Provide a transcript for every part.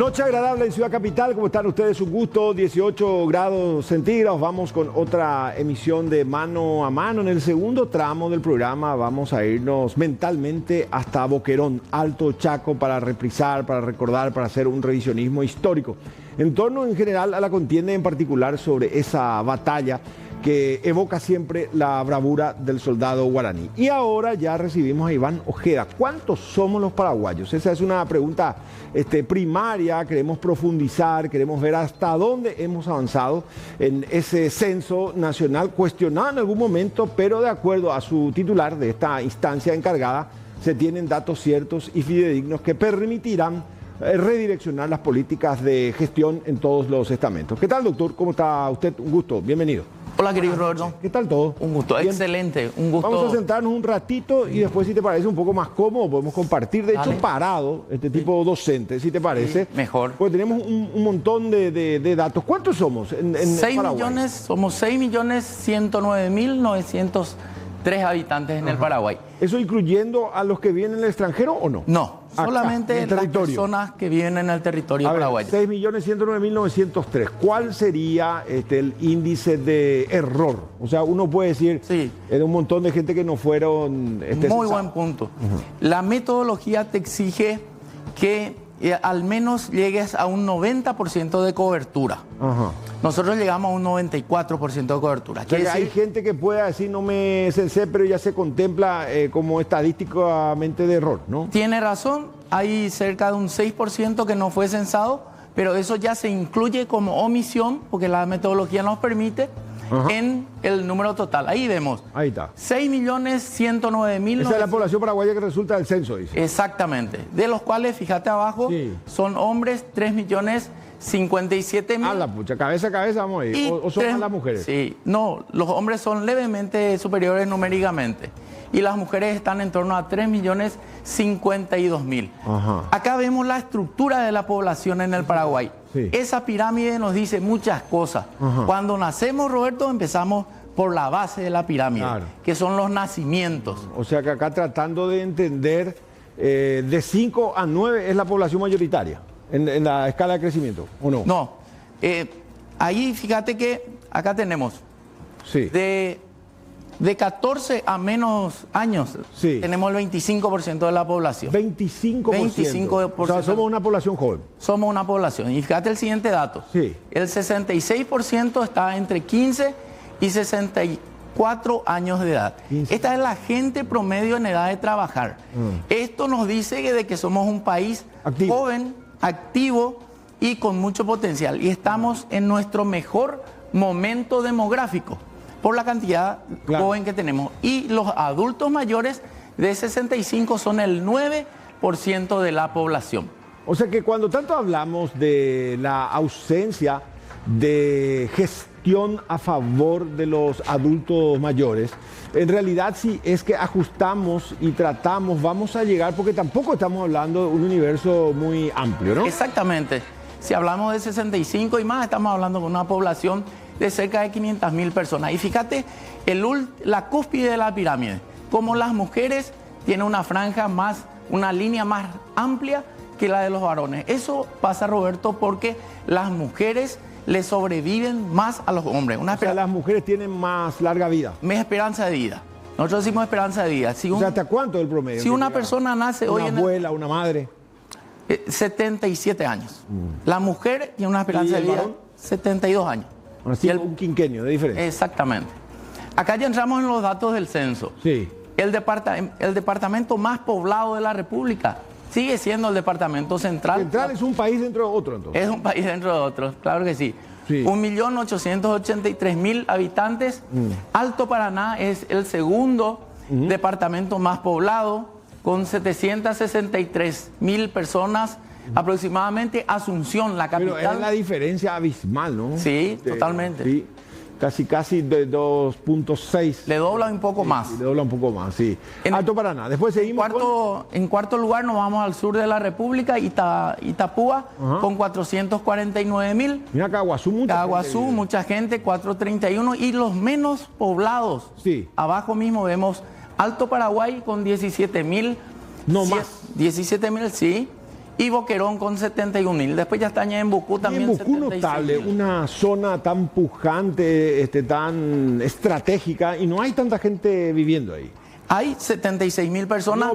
Noche agradable en Ciudad Capital, ¿cómo están ustedes? Un gusto, 18 grados centígrados. Vamos con otra emisión de Mano a Mano. En el segundo tramo del programa vamos a irnos mentalmente hasta Boquerón, Alto Chaco, para reprisar, para recordar, para hacer un revisionismo histórico. En torno en general a la contienda, en particular sobre esa batalla que evoca siempre la bravura del soldado guaraní. Y ahora ya recibimos a Iván Ojeda. ¿Cuántos somos los paraguayos? Esa es una pregunta primaria. Queremos profundizar, queremos ver hasta dónde hemos avanzado en ese censo nacional, cuestionado en algún momento, pero de acuerdo a su titular de esta instancia encargada, se tienen datos ciertos y fidedignos que permitirán redireccionar las políticas de gestión en todos los estamentos. ¿Qué tal, doctor? ¿Cómo está usted? Un gusto, bienvenido. Hola, querido Roberto. ¿Qué tal todo? Un gusto, Bien. Excelente, un gusto. Vamos a sentarnos un ratito y después, si te parece un poco más cómodo, podemos compartir. De hecho, parado, tipo docente, si te parece. Sí, mejor. Pues tenemos un montón de datos. ¿Cuántos somos en 6 Paraguay? millones, somos 6.109.903 habitantes en el Paraguay. ¿Eso incluyendo a los que vienen del extranjero o no? No, solamente las personas que viven en el territorio paraguayo. 6.109.903. ¿Cuál sería el índice de error? O sea, uno puede decir, sí, de un montón de gente que no fueron... Muy buen punto. La metodología te exige que al menos llegues a un 90% de cobertura. Nosotros llegamos a un 94% de cobertura. O sea, hay gente que pueda decir, no me censé, pero ya se contempla como estadísticamente de error, ¿no? Tiene razón, hay cerca de un 6% que no fue censado, pero eso ya se incluye como omisión, porque la metodología nos permite, en el número total. Ahí vemos. Ahí está. 6.109.000. Esa es la población paraguaya que resulta del censo, dice. Exactamente. De los cuales, fíjate abajo, son hombres 3.057.000. A la pucha, cabeza a cabeza vamos a ir. ¿O son más las mujeres? Sí, no, los hombres son levemente superiores numéricamente. Y las mujeres están en torno a 3.052.000. Acá vemos la estructura de la población en el Paraguay. Sí. Esa pirámide nos dice muchas cosas. Cuando nacemos, Roberto, empezamos por la base de la pirámide, que son los nacimientos. O sea que acá tratando de entender, de 5 a 9 es la población mayoritaria en la escala de crecimiento, ¿o no? No. Ahí fíjate que acá tenemos de 14 a menos años, tenemos el 25% de la población. 25%. O sea, somos una población joven. Somos una población. Y fíjate el siguiente dato. El 66% está entre 15 y 64 años de edad. Esta es la gente promedio en edad de trabajar. Esto nos dice de que somos un país joven, activo y con mucho potencial. Y estamos en nuestro mejor momento demográfico por la cantidad joven que tenemos. Y los adultos mayores de 65 son el 9% de la población. O sea que cuando tanto hablamos de la ausencia de gestión a favor de los adultos mayores, en realidad sí es que ajustamos y tratamos, vamos a llegar, porque tampoco estamos hablando de un universo muy amplio, ¿no? Exactamente. Si hablamos de 65 y más, estamos hablando de una población de cerca de 500.000 personas. Y fíjate, la cúspide de la pirámide, como las mujeres tienen una franja más, una línea más amplia que la de los varones. Eso pasa, Roberto, porque las mujeres le sobreviven más a los hombres. O sea, las mujeres tienen más larga vida. Más esperanza de vida. Nosotros decimos esperanza de vida. Si o sea, ¿hasta cuánto es el promedio? Si una persona nace hoy en... Una abuela, una madre. 77 años. La mujer tiene una esperanza de vida varón? 72 años. Así un quinquenio de diferencia. Exactamente. Acá ya entramos en los datos del censo. El departamento más poblado de la República sigue siendo el departamento central. Central es un país dentro de otro, entonces. Es un país dentro de otro, claro que sí. 1.883.000 habitantes. Alto Paraná es el segundo departamento más poblado, con 763.000 personas. Aproximadamente. Asunción, la capital. Pero es la diferencia abismal, ¿no? Sí, totalmente. Sí, casi de 2.6. Le dobla un poco más. Le dobla un poco más, sí. Alto Paraná. Después seguimos En cuarto lugar nos vamos al sur de la República, Itapúa, con 449.000. Mira, Caguazú, mucha gente, 431. Y los menos poblados. Abajo mismo vemos Alto Paraguay con 17.000. No más. 17.000, sí. y Boquerón con 71.000. Después ya está Ñembucú también. Ñembucú notable, una zona tan pujante, tan estratégica, y no hay tanta gente viviendo ahí. Hay 76.000 personas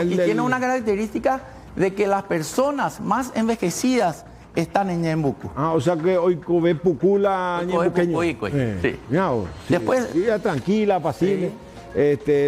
y tiene una característica de que las personas más envejecidas están en Ñembucú. O sea que hoy ve Pucula, Ñembuqueño. Sí. Después, vida tranquila, apacible.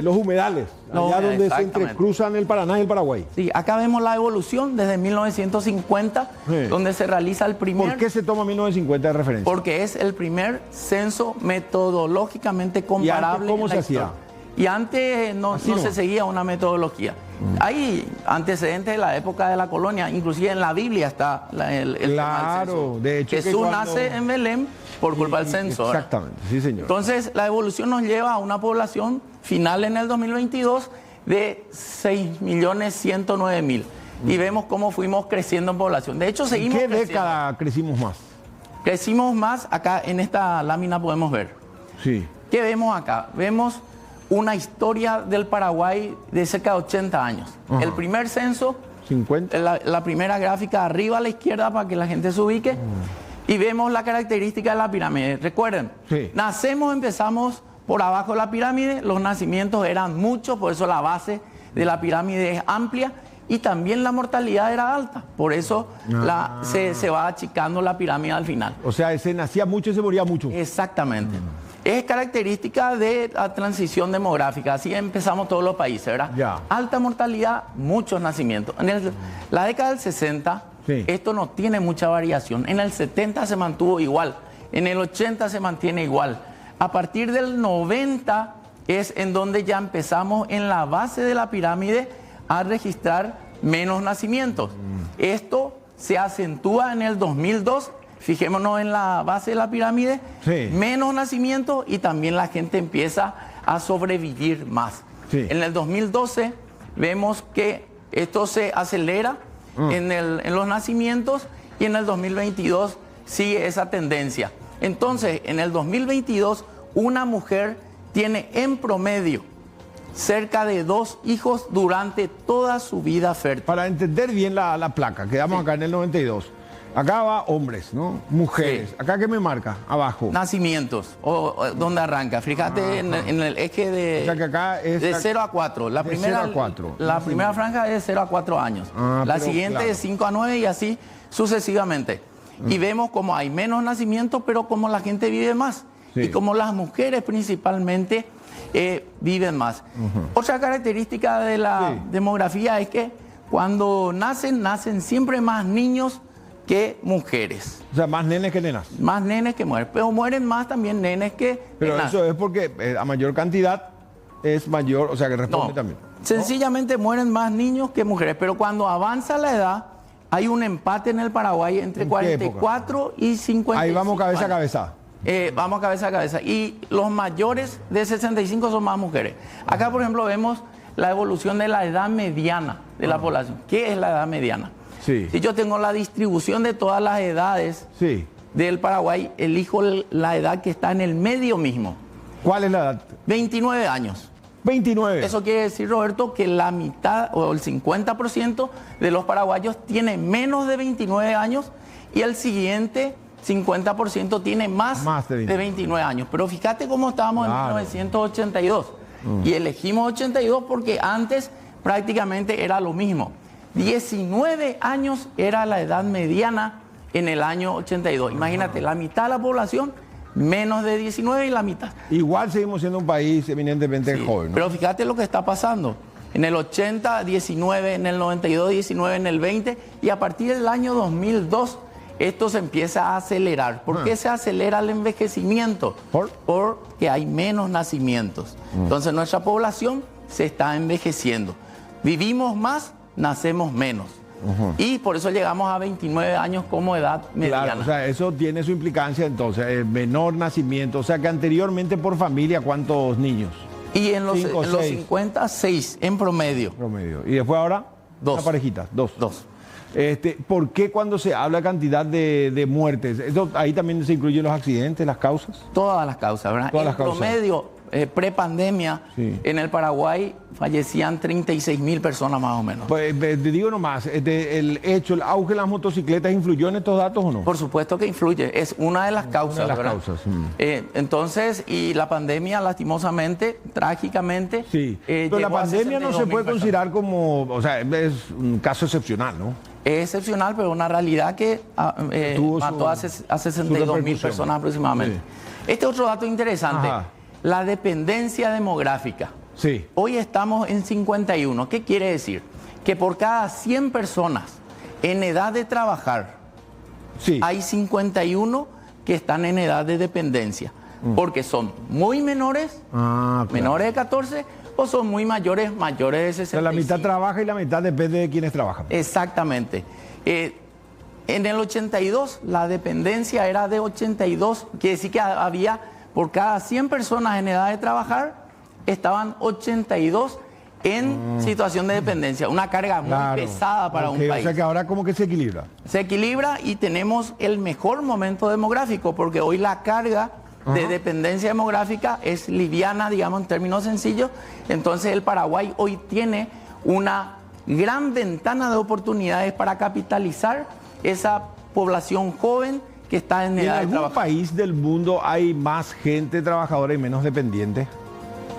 Los humedales, allá donde se entrecruzan el Paraná y el Paraguay. Sí, acá vemos la evolución desde 1950, donde se realiza el primer... ¿Por qué se toma 1950 de referencia? Porque es el primer censo metodológicamente comparable. ¿Y antes cómo se hacía? Y antes no se seguía una metodología. Hay antecedentes de la época de la colonia, inclusive en la Biblia está el claro, de hecho Jesús nace en Belén por culpa del censo. Exactamente, sí señor. Entonces la evolución nos lleva a una población final en el 2022 de 6.109.000. Y vemos cómo fuimos creciendo en población. De hecho, seguimos creciendo. ¿En qué década crecimos más? Crecimos más, acá en esta lámina podemos ver. Sí. ¿Qué vemos acá? Vemos una historia del Paraguay de cerca de 80 años. Ajá. El primer censo, 50. La primera gráfica arriba a la izquierda para que la gente se ubique. Y vemos la característica de la pirámide. Recuerden, empezamos por abajo de la pirámide, los nacimientos eran muchos, por eso la base de la pirámide es amplia y también la mortalidad era alta. Por eso se va achicando la pirámide al final. O sea, se nacía mucho y se moría mucho. Exactamente. Es característica de la transición demográfica, así empezamos todos los países, ¿verdad? Ya. Alta mortalidad, muchos nacimientos. En la década del 60, esto no tiene mucha variación. En el 70 se mantuvo igual, en el 80 se mantiene igual. A partir del 90 es en donde ya empezamos en la base de la pirámide a registrar menos nacimientos. Esto se acentúa en el 2002. Fijémonos en la base de la pirámide, menos nacimientos y también la gente empieza a sobrevivir más. En el 2012 vemos que esto se acelera en los nacimientos y en el 2022 sigue esa tendencia. Entonces, en el 2022, una mujer tiene en promedio cerca de 2 hijos durante toda su vida fértil. Para entender bien la placa, quedamos acá en el 92. Acá va hombres, ¿no? Mujeres. ¿Acá qué me marca? Abajo. Nacimientos, ¿dónde arranca? Fíjate en el eje de, o sea que acá es de 0 a 4. La primera, 0 a 4. La primera franja es de 0 a 4 años. La siguiente de 5 a 9 y así sucesivamente. Y vemos como hay menos nacimientos, pero como la gente vive más. Y como las mujeres principalmente viven más. Otra característica de la demografía es que cuando nacen siempre más niños que mujeres. O sea, más nenes que nenas. Más nenes que mueren. Pero mueren más también nenes que Pero nenas. Eso es porque a mayor cantidad es mayor, o sea que responde también. Sencillamente mueren más niños que mujeres. Pero cuando avanza la edad, hay un empate en el Paraguay entre 44 y 55. Ahí vamos cabeza a cabeza. Vamos cabeza a cabeza. Y los mayores de 65 son más mujeres. Acá, por ejemplo, vemos la evolución de la edad mediana de la población. ¿Qué es la edad mediana? Si yo tengo la distribución de todas las edades del Paraguay, elijo la edad que está en el medio mismo. ¿Cuál es la edad? 29 años. 29. Eso quiere decir, Roberto, que la mitad o el 50% de los paraguayos tiene menos de 29 años y el siguiente 50% tiene más de 29 años. Pero fíjate cómo estábamos en 1982. Y elegimos 82 porque antes prácticamente era lo mismo. 19 años era la edad mediana en el año 82. Imagínate, la mitad de la población, menos de 19 y la mitad. Igual seguimos siendo un país eminentemente joven, ¿no? Pero fíjate lo que está pasando. En el 80, 19, en el 92, 19, en el 20 y a partir del año 2002 esto se empieza a acelerar. ¿Por qué se acelera el envejecimiento? Porque hay menos nacimientos. Entonces nuestra población se está envejeciendo. Vivimos más, nacemos menos. Y por eso llegamos a 29 años como edad mediana. Claro, o sea, eso tiene su implicancia entonces, menor nacimiento. O sea, que anteriormente por familia, ¿cuántos niños? Y en los 50, 6 en promedio. ¿Y después ahora? 2. Una parejita, 2. 2. ¿Por qué cuando se habla de cantidad de muertes, ahí también se incluyen los accidentes, las causas? Todas las causas, ¿verdad? En promedio, prepandemia, en el Paraguay fallecían 36.000 personas más o menos. Pues te digo nomás, el auge de las motocicletas influyó en estos datos o no? Por supuesto que influye, es una de las causas. Una de las causas. Entonces, y la pandemia, lastimosamente, trágicamente. Sí, pero la pandemia no se puede considerar como, o sea, es un caso excepcional, ¿no? Es excepcional, pero una realidad que mató a 62.000 personas aproximadamente. Sí. Este otro dato interesante, la dependencia demográfica. Sí. Hoy estamos en 51. ¿Qué quiere decir? Que por cada 100 personas en edad de trabajar, hay 51 que están en edad de dependencia. Porque son muy menores, menores de 14, o son muy mayores, mayores de 65. O sea, la mitad trabaja y la mitad depende de quienes trabajan. Exactamente. En el 82 la dependencia era de 82, quiere decir que había por cada 100 personas en edad de trabajar, estaban 82 en situación de dependencia. Una carga muy pesada para un país. O sea que ahora como que se equilibra. Se equilibra y tenemos el mejor momento demográfico, porque hoy la carga de dependencia demográfica es liviana, digamos, en términos sencillos. Entonces el Paraguay hoy tiene una gran ventana de oportunidades para capitalizar esa población joven que está en edad de trabajar. ¿En algún país del mundo hay más gente trabajadora y menos dependiente?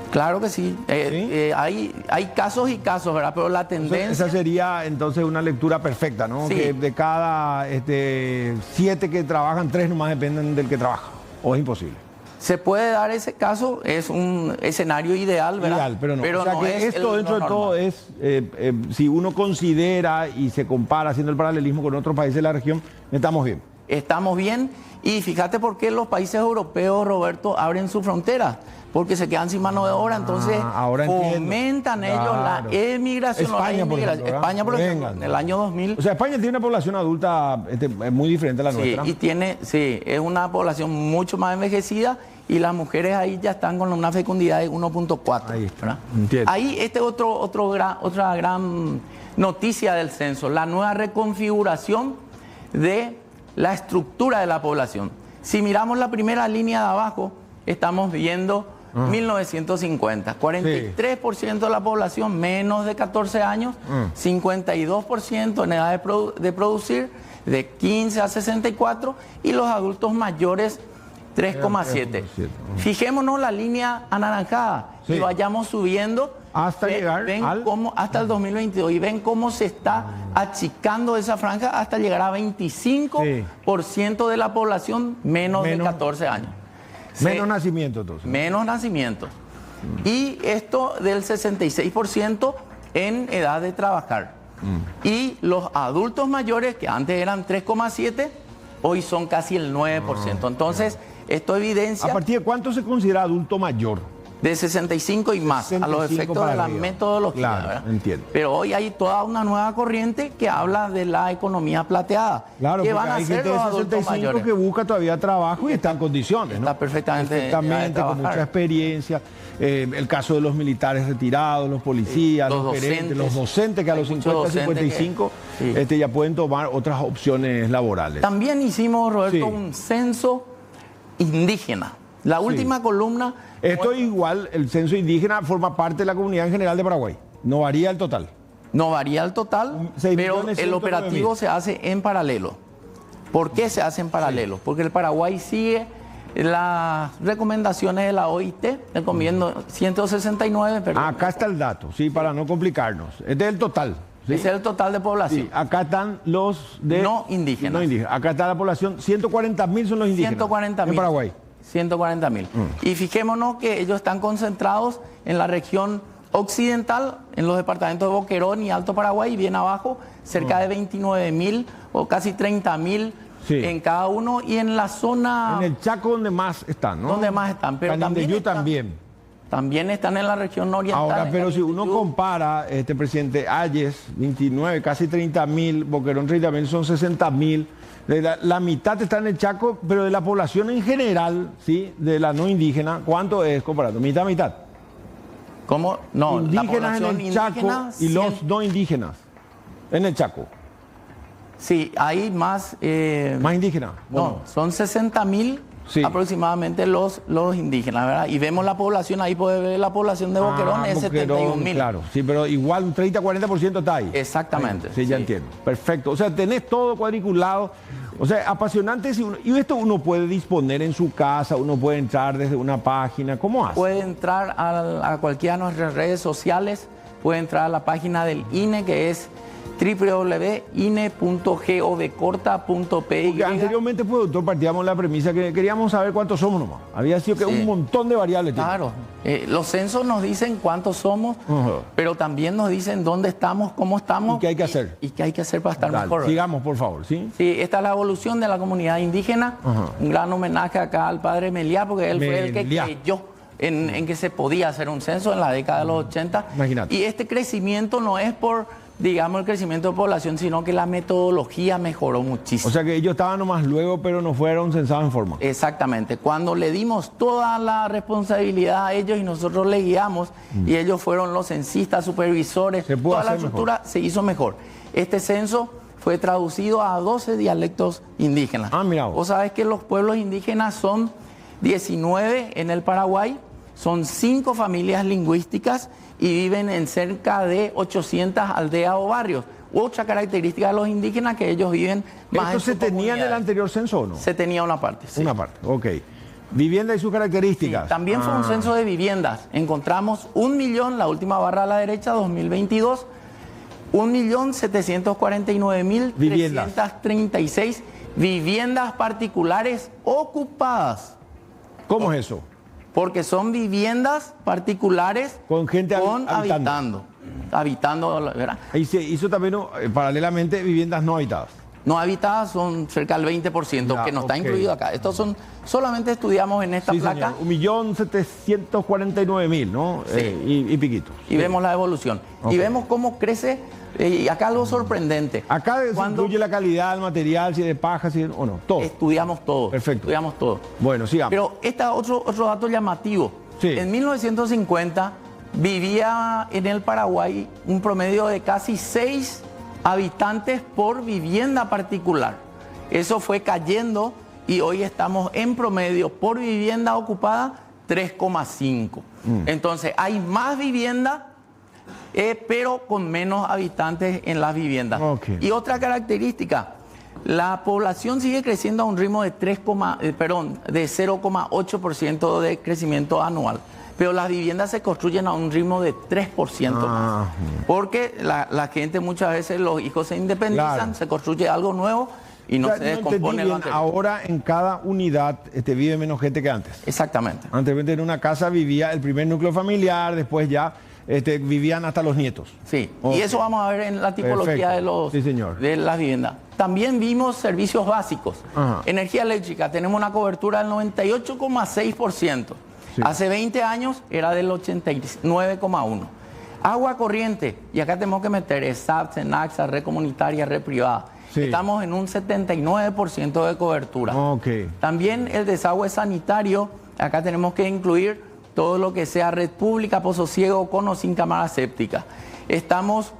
Claro que sí. Hay casos y casos, ¿verdad? Pero la tendencia... Esa sería entonces una lectura perfecta, ¿no? Sí. Que de cada 7 que trabajan, 3 nomás dependen del que trabaja. ¿O es imposible? Se puede dar ese caso, es un escenario ideal, ¿verdad? Ideal, pero no. Pero o sea no que es esto dentro de todo es, si uno considera y se compara haciendo el paralelismo con otros países de la región, estamos bien. Estamos bien, y fíjate por qué los países europeos, Roberto, abren sus fronteras. Porque se quedan sin mano de obra, entonces fomentan ellos la emigración. España, por ejemplo, España, por ejemplo, en el año 2000. O sea, España tiene una población adulta muy diferente a la nuestra. Y es una población mucho más envejecida, y las mujeres ahí ya están con una fecundidad de 1.4. Ahí está. Entiendo. Ahí otra gran noticia del censo, la nueva reconfiguración de la estructura de la población. Si miramos la primera línea de abajo, estamos viendo 1950, 43% de la población menos de 14 años, 52% en edad de producir, de 15 a 64, y los adultos mayores 3,7. Fijémonos la línea anaranjada y vayamos subiendo hasta llegar hasta el 2022, y ven cómo se está achicando esa franja hasta llegar a 25% de la población menos de 14 años. Menos nacimiento, entonces. Menos nacimiento. Y esto del 66% en edad de trabajar. Y los adultos mayores, que antes eran 3,7, hoy son casi el 9%. Entonces, esto evidencia... ¿A partir de cuánto se considera adulto mayor? De 65 y más, 65 a los efectos de la metodología. Claro, entiendo. Pero hoy hay toda una nueva corriente que habla de la economía plateada. Claro, que van a ser los adultos mayores que busca todavía trabajo y está en condiciones, ¿no? Está perfectamente con mucha experiencia. El caso de los militares retirados, los policías, los gerentes, los docentes que a los 50, 55 ya pueden tomar otras opciones laborales. También hicimos, Roberto, un censo indígena. La última columna... Esto igual, el censo indígena forma parte de la comunidad en general de Paraguay. No varía el total. No varía el total, pero el operativo se hace en paralelo. ¿Por qué se hace en paralelo? Porque el Paraguay sigue las recomendaciones de la OIT, el convenio 169. Perdón. Acá está el dato, para no complicarnos. Este es el total. Ese es el total de población. Sí, acá están los no indígenas. Acá está la población, 140.000 son los indígenas. 140.000. En Paraguay. 140.000. Y fijémonos que ellos están concentrados en la región occidental, en los departamentos de Boquerón y Alto Paraguay, y bien abajo, cerca de 29.000 o casi 30.000 en cada uno, y en la zona... En el Chaco donde más están, ¿no? Donde más están, pero también están en la región oriental. Ahora, pero si uno compara, presidente, Ayes, 29, casi 30.000, Boquerón 30.000, son 60.000. La mitad está en el Chaco, pero de la población en general, de la no indígena, ¿cuánto es comparado? Mitad. ¿Cómo? No, indígenas en el Chaco y los no indígenas en el Chaco. Sí, hay más... ¿Más indígenas? No, son 60.000 aproximadamente los indígenas, ¿verdad? Y vemos la población, ahí puede ver la población de Boquerón, es 71.000. Claro, sí, pero igual un 30-40% está ahí. Exactamente. Sí, ya entiendo. Perfecto. O sea, tenés todo cuadriculado. O sea, apasionante. Y esto uno puede disponer en su casa, uno puede entrar desde una página. ¿Cómo hace? Puede entrar a cualquiera de nuestras redes sociales, puede entrar a la página del INE, que es www.ine.govcorta.py. Porque anteriormente, pues, doctor, partíamos la premisa que queríamos saber cuántos somos nomás. Había sido que un montón de variables. Claro, los censos nos dicen cuántos somos, pero también nos dicen dónde estamos, cómo estamos. ¿Y qué hay que hacer? Y qué hay que hacer para estar mejor. Sigamos, por favor, ¿sí? Sí, esta es la evolución de la comunidad indígena. Un gran homenaje acá al padre Meliá, porque él fue el que creyó en que se podía hacer un censo en la década de los 80. Imagínate. Y este crecimiento no es por, digamos, el crecimiento de población, sino que la metodología mejoró muchísimo. O sea que ellos estaban nomás luego, pero no fueron censados en forma. Exactamente. Cuando le dimos toda la responsabilidad a ellos y nosotros le guiamos, y ellos fueron los censistas, supervisores, toda la estructura se hizo mejor. Este censo fue traducido a 12 dialectos indígenas. Mira vos. Vos sabés que los pueblos indígenas son 19 en el Paraguay, son 5 familias lingüísticas y viven en cerca de 800 aldeas o barrios. Otra característica de los indígenas que ellos viven más. ¿Esto se tenía en el anterior censo o no? Se tenía una parte, sí. Una parte, ok. Vivienda y sus características. Sí, también fue un censo de viviendas. Encontramos 1.000.000, la última barra a la derecha, 2022, 1.749.336 viviendas particulares ocupadas. ¿Cómo es eso? Porque son viviendas particulares con gente habitando, ¿verdad? Y se hizo también paralelamente viviendas no habitadas. No habitadas son cerca del 20%, que no está incluido acá. Estos son, solamente estudiamos en esta placa. 1.749.000, ¿no? Sí. Y piquitos. Y vemos la evolución. Y vemos cómo crece. Y acá algo sorprendente. Acá incluye la calidad del material, si es de paja, si es, o no, todo. Estudiamos todo. Perfecto. Estudiamos todo. Bueno, sigamos. Pero otro dato llamativo. Sí. En 1950 vivía en el Paraguay un promedio de casi 6 habitantes por vivienda particular. Eso fue cayendo y hoy estamos en promedio por vivienda ocupada 3,5. Entonces hay más vivienda, pero con menos habitantes en las viviendas. Y otra característica, la población sigue creciendo a un ritmo de 0,8% de crecimiento anual. Pero las viviendas se construyen a un ritmo de 3% más. Porque la gente muchas veces, los hijos se independizan, se construye algo nuevo y no se descompone lo anterior. Ahora en cada unidad vive menos gente que antes. Exactamente. Antes en una casa vivía el primer núcleo familiar, después ya vivían hasta los nietos. Sí, y eso vamos a ver en la tipología de las viviendas. También vimos servicios básicos. Energía eléctrica, tenemos una cobertura del 98,6%. Sí. Hace 20 años era del 89,1%. Agua corriente, y acá tenemos que meter ESAP, SENAXA, red comunitaria, red privada. Sí. Estamos en un 79% de cobertura. También el desagüe sanitario, acá tenemos que incluir todo lo que sea red pública, pozo ciego, con o sin cámara séptica. Estamos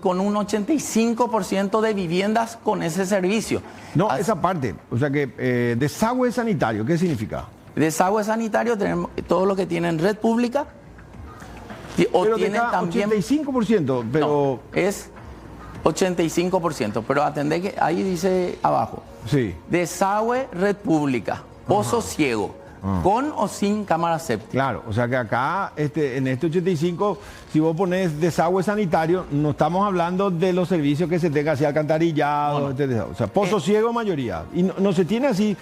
con un 85% de viviendas con ese servicio. No, esa parte, o sea que desagüe sanitario, ¿qué significa? Desagüe sanitario, tenemos todo lo que tienen red pública. Pero tienen también 85%, pero... No, es 85%, pero atendé que ahí dice abajo. Sí. Desagüe, red pública, pozo ciego, con o sin cámara séptica. Claro, o sea que acá, en este 85, si vos ponés desagüe sanitario, no estamos hablando de los servicios que se tenga así alcantarillado, o sea, pozo ciego mayoría. Y no se tiene así,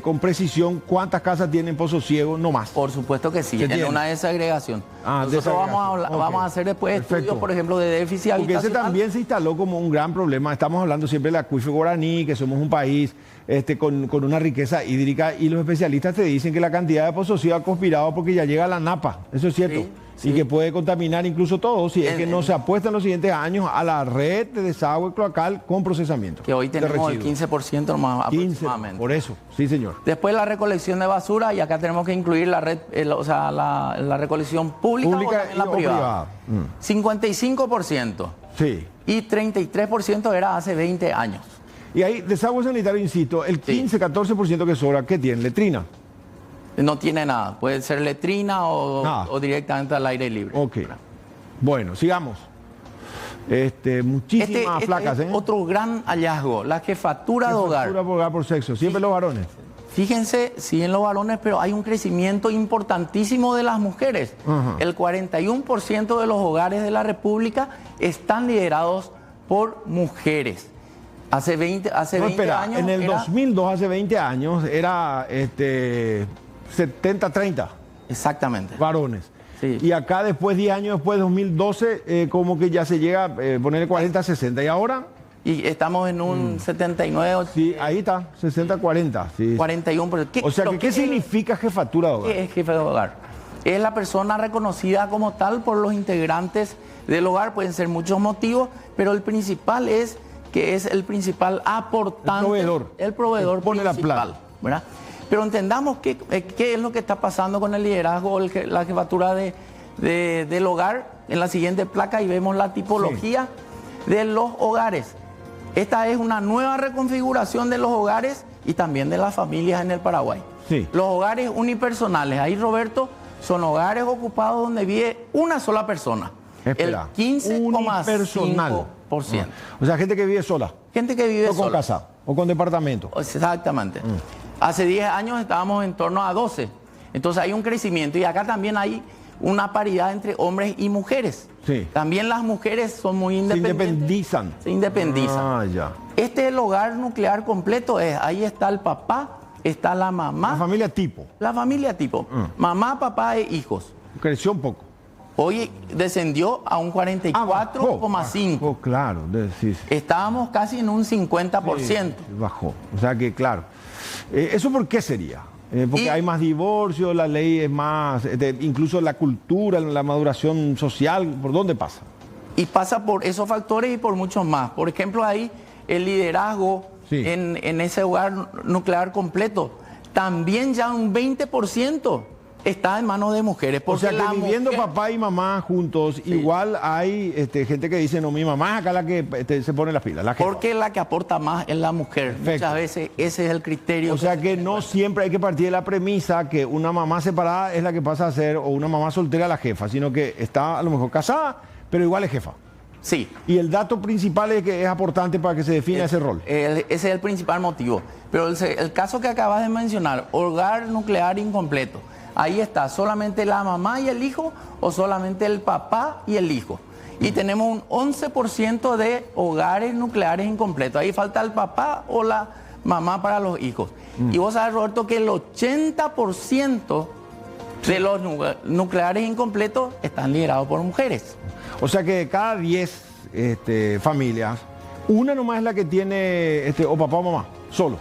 con precisión, cuántas casas tienen pozo ciego, no más. Por supuesto que sí, en una desagregación. Nosotros vamos a hacer después estudios, por ejemplo, de déficit habitacional. Porque ese también se instaló como un gran problema. Estamos hablando siempre del acuífero guaraní, que somos un país con una riqueza hídrica, y los especialistas te dicen que la cantidad de pozos ciegos ha conspirado porque ya llega a la napa. Eso es cierto. Sí. Y que puede contaminar incluso todo si es que no se apuesta en los siguientes años a la red de desagüe cloacal con procesamiento. Que hoy tenemos el 15% más aproximadamente. Por eso, sí señor. Después la recolección de basura, y acá tenemos que incluir la red, la recolección pública o también la privada. 55%. Sí. Y 33% era hace 20 años. Y ahí, desagüe sanitario, insisto, el 15-14% que sobra, ¿qué tiene? ¿Letrina? No tiene nada. Puede ser letrina o directamente al aire libre. Ok. Bueno, sigamos. Muchísimas placas, ¿eh? Otro gran hallazgo, la jefatura de hogar. Jefatura de hogar por sexo, siempre los varones. Fíjense, sí en los varones, pero hay un crecimiento importantísimo de las mujeres. El 41% de los hogares de la República están liderados por mujeres. Hace 20 años... En el 2002, hace 20 años, era 70-30. Exactamente. Varones. Sí. Y acá después, 10 años después, 2012, como que ya se llega a ponerle 40-60. ¿Y ahora? Y estamos en un 79. Sí, ahí está, 60-40. Sí. 41%. O sea, ¿qué significa jefatura de hogar? ¿Qué es jefe de hogar? Es la persona reconocida como tal por los integrantes del hogar. Pueden ser muchos motivos, pero el principal es que es el principal aportante. El proveedor pone principal, la plata. ¿verdad? Pero entendamos qué es lo que está pasando con el liderazgo, la jefatura del hogar. En la siguiente placa y vemos la tipología de los hogares. Esta es una nueva reconfiguración de los hogares y también de las familias en el Paraguay. Sí. Los hogares unipersonales, ahí Roberto, son hogares ocupados donde vive una sola persona. Espera, el 15,5%. O sea, gente que vive sola. Gente que vive sola. O con casa, o con departamento. Exactamente. Hace 10 años estábamos en torno a 12. Entonces hay un crecimiento y acá también hay una paridad entre hombres y mujeres. Sí. También las mujeres son muy independientes. Se independizan. Ah, ya. Este es el hogar nuclear completo. Ahí está el papá, está la mamá. La familia tipo. La familia tipo. Mamá, papá e hijos. Creció un poco. Hoy descendió a un 44,5. Claro. Sí. Estábamos casi en un 50%. Sí, bajó. O sea que, claro. ¿Eso por qué sería? Porque hay más divorcios, la ley es más, incluso la cultura, la maduración social, ¿por dónde pasa? Y pasa por esos factores y por muchos más. Por ejemplo, ahí el liderazgo en ese hogar nuclear completo, también ya un 20% está en manos de mujeres. O sea que viviendo papá y mamá juntos, igual hay gente que dice, no, mi mamá es acá la que se pone las pilas. Porque la que aporta más es la mujer. Perfecto. Muchas veces ese es el criterio. O sea que no siempre hay que partir de la premisa que una mamá separada es la que pasa a ser, o una mamá soltera la jefa, sino que está a lo mejor casada, pero igual es jefa. Sí. Y el dato principal es que es aportante para que se defina ese rol. Ese es el principal motivo. Pero el caso que acabas de mencionar, hogar nuclear incompleto, ahí está, solamente la mamá y el hijo o solamente el papá y el hijo. Y tenemos un 11% de hogares nucleares incompletos. Ahí falta el papá o la mamá para los hijos. Y vos sabés, Roberto, que el 80% de los nucleares incompletos están liderados por mujeres. O sea que de cada 10 familias, una nomás es la que tiene o papá o mamá, solo.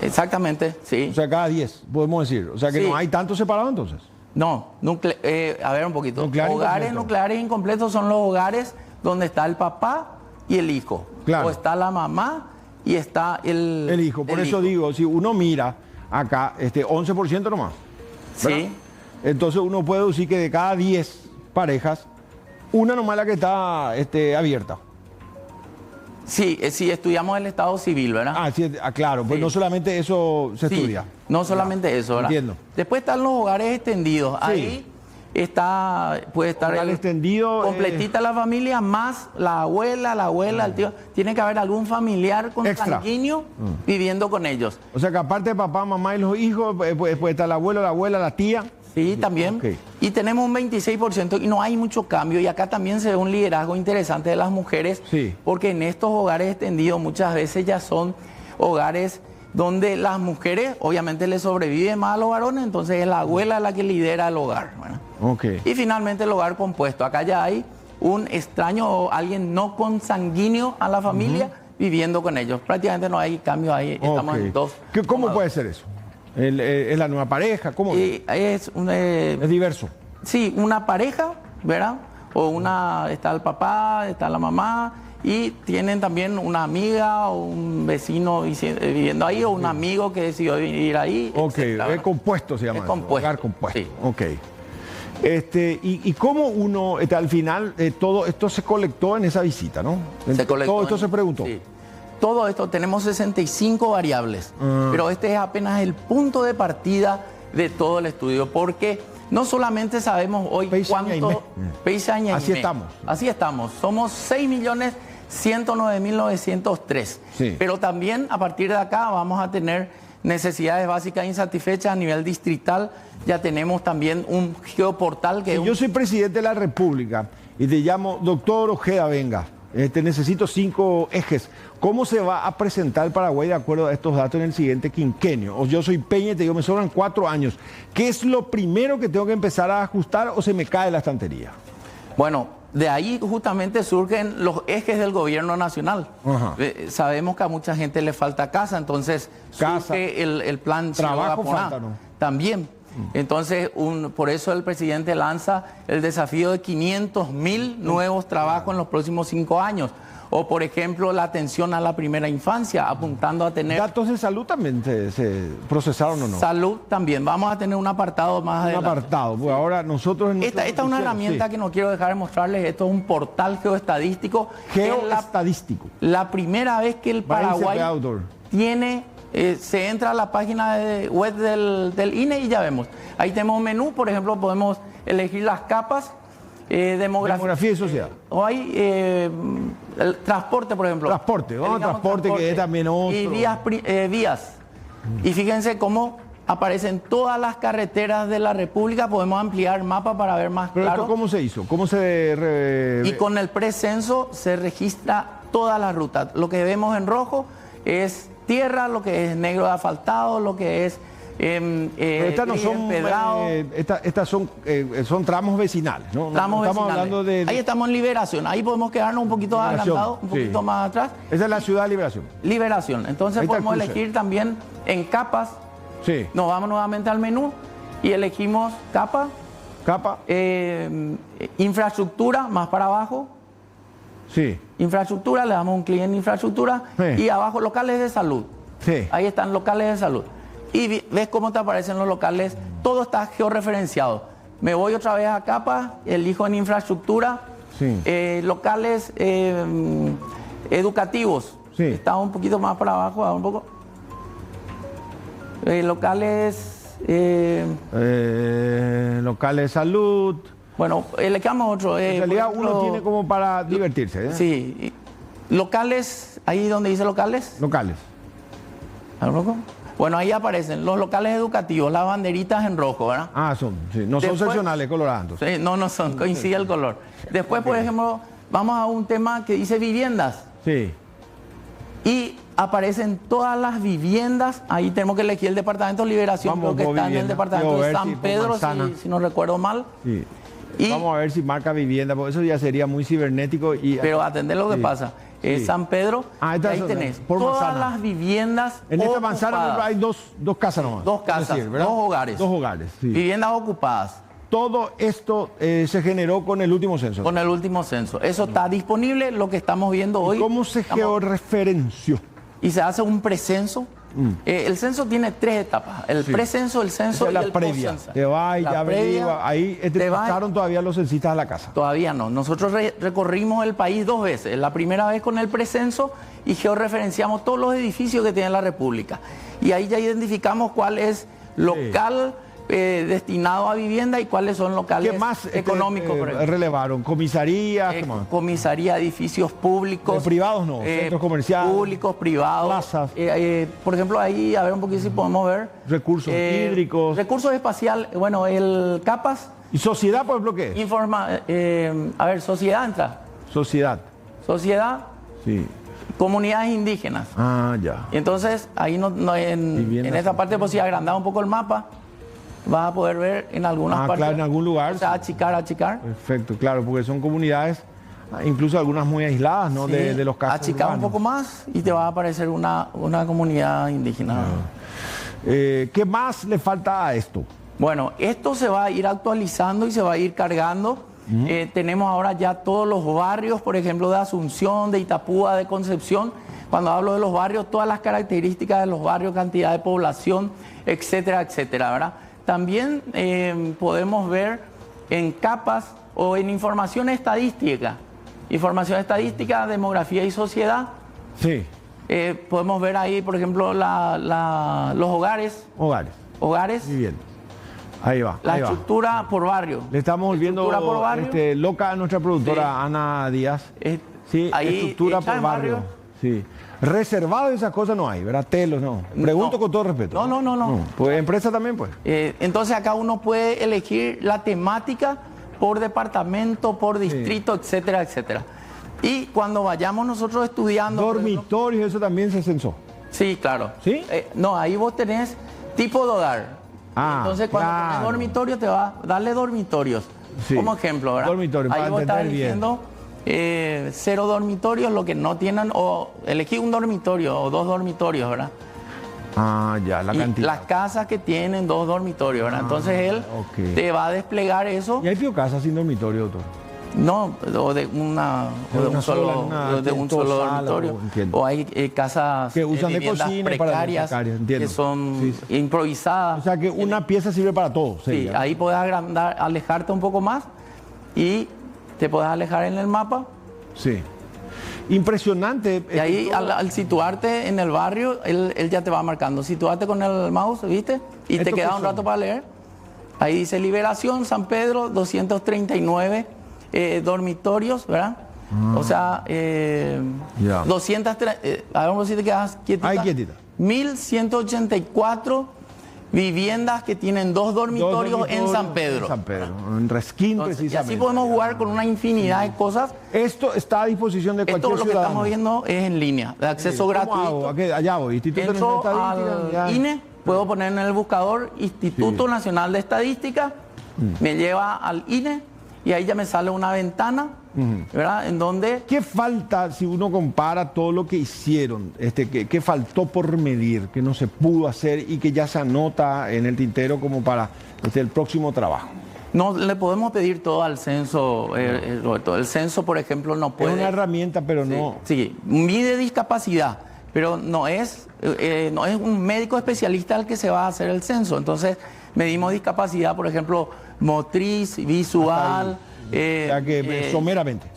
Exactamente, sí. O sea, cada 10, podemos decir. O sea que no hay tantos separados entonces. No, a ver un poquito. Hogares nucleares incompletos son los hogares donde está el papá y el hijo. Claro. O está la mamá y está el hijo. Por eso digo, si uno mira acá, 11% nomás. ¿verdad? Sí. Entonces uno puede decir que de cada 10 parejas, una nomás la que está abierta. Sí, estudiamos el estado civil, ¿verdad? Sí, claro, pues no solamente eso se estudia. No solamente eso, ¿verdad? Entiendo. Después están los hogares extendidos. Ahí puede estar el extendido, completita la familia, más la abuela, el tío. Tiene que haber algún familiar consanguíneo viviendo con ellos. O sea que aparte de papá, mamá y los hijos, puede estar el abuelo, la abuela, la tía. Sí, también. Okay. Y tenemos un 26% y no hay mucho cambio. Y acá también se ve un liderazgo interesante de las mujeres, porque en estos hogares extendidos muchas veces ya son hogares donde las mujeres obviamente le sobreviven más a los varones, entonces es la abuela la que lidera el hogar. Okay. Y finalmente el hogar compuesto. Acá ya hay un extraño o alguien no consanguíneo a la familia viviendo con ellos. Prácticamente no hay cambio ahí. Estamos en dos. ¿Cómo puede ser eso? ¿Es la nueva pareja? ¿Cómo? Es diverso. Sí, una pareja, ¿verdad? Está el papá, está la mamá y tienen también una amiga o un vecino viviendo ahí o un amigo que decidió vivir ahí. Ok, es compuesto se llama. Es compuesto. Hogar compuesto. Sí. Ok. ¿Y cómo uno, al final, todo esto se colectó en esa visita, ¿no? Se colectó. Todo esto se preguntó. Sí. todo esto tenemos 65 variables, pero este es apenas el punto de partida de todo el estudio, porque no solamente sabemos hoy cuánto... Así estamos. Así estamos. Somos 6.109.903. Sí. Pero también a partir de acá vamos a tener necesidades básicas insatisfechas a nivel distrital. Ya tenemos también un geoportal que... Si yo soy presidente de la República y te llamo, doctor Ojeda, venga, necesito 5 ejes. ¿Cómo se va a presentar el Paraguay de acuerdo a estos datos en el siguiente quinquenio? O yo soy Peña y te digo, me sobran 4 años. ¿Qué es lo primero que tengo que empezar a ajustar o se me cae la estantería? Bueno, de ahí justamente surgen los ejes del gobierno nacional. Sabemos que a mucha gente le falta casa, entonces surge el plan trabajo falta, ¿no? También. Entonces, por eso el presidente lanza el desafío de 500.000 nuevos trabajos en los próximos 5 años. O, por ejemplo, la atención a la primera infancia, apuntando a tener... ¿Datos de salud también se procesaron o no? Salud también. Vamos a tener un apartado más adelante. Un apartado. Pues ahora nosotros... Esta es una herramienta que no quiero dejar de mostrarles. Esto es un portal geoestadístico. Geoestadístico. La primera vez que el Paraguay tiene... se entra a la página web del INE y ya vemos. Ahí tenemos un menú, por ejemplo, podemos elegir las capas. Demografía y sociedad. O hay el transporte, por ejemplo. Transporte, transporte que es también otro. Y vías. Y fíjense cómo aparecen todas las carreteras de la República. Podemos ampliar el mapa para ver más claro. ¿Pero esto cómo se hizo? ¿Cómo se...? Y con el precenso se registra toda la ruta. Lo que vemos en rojo es tierra, lo que es negro de asfaltado, lo que es... estas no son estas son tramos vecinales, ¿no? Tramos estamos vecinales. Hablando de... Ahí estamos en Liberación, ahí podemos quedarnos un poquito adelantados, un poquito más atrás. Esa es la ciudad de Liberación. Liberación, entonces podemos elegir también en capas. Sí. Nos vamos nuevamente al menú y elegimos capa. Infraestructura, más para abajo. Sí. Infraestructura, le damos un clic en infraestructura. Sí. Y abajo locales de salud. Sí. Ahí están locales de salud. Y ves cómo te aparecen los locales, todo está georreferenciado. Me voy otra vez a capa, elijo en infraestructura, sí. Locales educativos, sí. Está un poquito más para abajo, un poco. Locales... locales de salud. Bueno, elegamos otro. En realidad ejemplo, uno tiene como para divertirse, ¿eh? Sí. Locales, ahí donde dice locales. Locales. ¿En rojo? Bueno, ahí aparecen los locales educativos, las banderitas en rojo, ¿verdad? Ah, son, sí. No son seccionales colorados. Sí, no son, coincide el color. Después, por ejemplo, vamos a un tema que dice viviendas. Sí. Y aparecen todas las viviendas, ahí tenemos que elegir el departamento de Liberación, creo que está en el departamento de San Pedro, si no recuerdo mal. Sí. Vamos a ver si marca vivienda, porque eso ya sería muy cibernético. Pero atender lo que pasa. San Pedro, ahí tenés todas las viviendas en esta manzana hay dos casas nomás. Dos casas, decir, dos hogares. Dos hogares, sí. Viviendas ocupadas. Todo esto se generó con el último censo. Con el último censo. Eso está disponible, lo que estamos viendo hoy. ¿Cómo se georreferenció? Y se hace un precenso. El censo tiene 3 etapas. El precenso, el censo y el postcenso. Te va y ya averigua. Ahí te pasaron todavía los censistas a la casa. Todavía no. Nosotros recorrimos el país 2 veces. La primera vez con el precenso y georreferenciamos todos los edificios que tiene la República. Y ahí ya identificamos cuál es local destinado a vivienda y cuáles son locales económicos. Relevaron comisarías, comisaría, edificios públicos, privados no, centros comerciales, públicos, privados, plazas. Por ejemplo, ahí a ver un poquito si podemos ver recursos hídricos, recursos espaciales, bueno, el CAPAS. ¿Y sociedad, por ejemplo, qué es? A ver, sociedad entra. Sociedad, sí. Comunidades indígenas. Ah, ya. Y entonces ahí en esta parte, pues si agrandamos un poco el mapa, vas a poder ver en algunas partes. Claro, en algún lugar. O sea, achicar. Perfecto, claro, porque son comunidades, incluso algunas muy aisladas, ¿no? Sí, de los casos achicar urbanos. Un poco más y te va a aparecer una comunidad indígena. ¿Qué más le falta a esto? Bueno, esto se va a ir actualizando y se va a ir cargando. Tenemos ahora ya todos los barrios, por ejemplo, de Asunción, de Itapúa, de Concepción. Cuando hablo de los barrios, todas las características de los barrios, cantidad de población, etcétera, etcétera, ¿verdad? También podemos ver en capas o en información estadística, demografía y sociedad. Sí. Podemos ver ahí, por ejemplo, los hogares. Hogares. Muy bien. Ahí va. La estructura por barrio. Le estamos volviendo loca a nuestra productora Ana Díaz. Sí, ahí estructura por barrio. Sí. Reservado esas cosas no hay, ¿verdad? Telos, no. Pregunto con todo respeto. No. Pues empresa también, pues. Entonces acá uno puede elegir la temática por departamento, por distrito, etcétera, etcétera. Y cuando vayamos nosotros estudiando... Dormitorios, eso también se censó. Sí, claro. ¿Sí? No, ahí vos tenés tipo de hogar. Entonces cuando tenés dormitorio te va a darle dormitorios. Sí. Como ejemplo, ¿verdad? Dormitorio, ahí vos estás eligiendo 0 dormitorios, lo que no tienen, o elegí un dormitorio o 2 dormitorios, ¿verdad? Ya, la cantidad. Las casas que tienen 2 dormitorios, ¿verdad? Entonces él te va a desplegar eso. ¿Y hay casas sin dormitorio, doctor? No, o de un solo dormitorio. O hay casas que usan de cocina precarias, que son improvisadas. O sea que una pieza sirve para todo. Sí, ahí puedes alejarte un poco más y te puedes alejar en el mapa. Sí. Impresionante. Y ahí al situarte en el barrio, él ya te va marcando. Situarte con el mouse, ¿viste? Y te queda un rato para leer. Ahí dice Liberación, San Pedro, 239 dormitorios, ¿verdad? O sea, 203, a ver si te quedas quietita. Ahí quietita. 1184 viviendas que tienen 2 dormitorios en San Pedro. En Resquín, precisamente. Y así podemos jugar con una infinidad de cosas. Esto está a disposición de cualquier ciudadano. Esto lo que estamos viendo es en línea, de acceso gratuito. Allá voy, Instituto Nacional de Estadística. INE, puedo poner en el buscador Instituto Nacional de Estadística, me lleva al INE y ahí ya me sale una ventana, ¿verdad? En donde... ¿Qué falta si uno compara todo lo que hicieron? ¿Qué faltó por medir, que no se pudo hacer y que ya se anota en el tintero como para el próximo trabajo? No le podemos pedir todo al censo, Roberto. El censo, por ejemplo, no puede... Es una herramienta, pero no... Sí, mide discapacidad, pero no es un médico especialista el que se va a hacer el censo. Entonces, medimos discapacidad, por ejemplo, motriz, visual... o sea que someramente.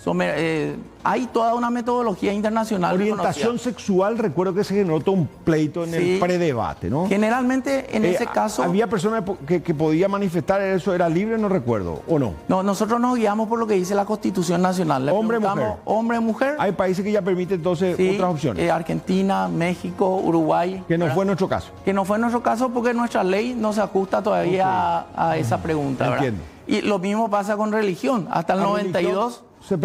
Hay toda una metodología internacional. Orientación sexual, recuerdo que se generó todo un pleito en el predebate, ¿no? Generalmente en ese caso... ¿Había personas que podía manifestar eso? ¿Era libre? No recuerdo, ¿o no? No, nosotros nos guiamos por lo que dice la Constitución Nacional. Hombre, mujer. Hay países que ya permiten entonces otras opciones. Argentina, México, Uruguay. Que no fue nuestro caso. Que no fue nuestro caso porque nuestra ley no se ajusta todavía a esa pregunta, ¿verdad? Entiendo. Y lo mismo pasa con religión. Hasta el 92 se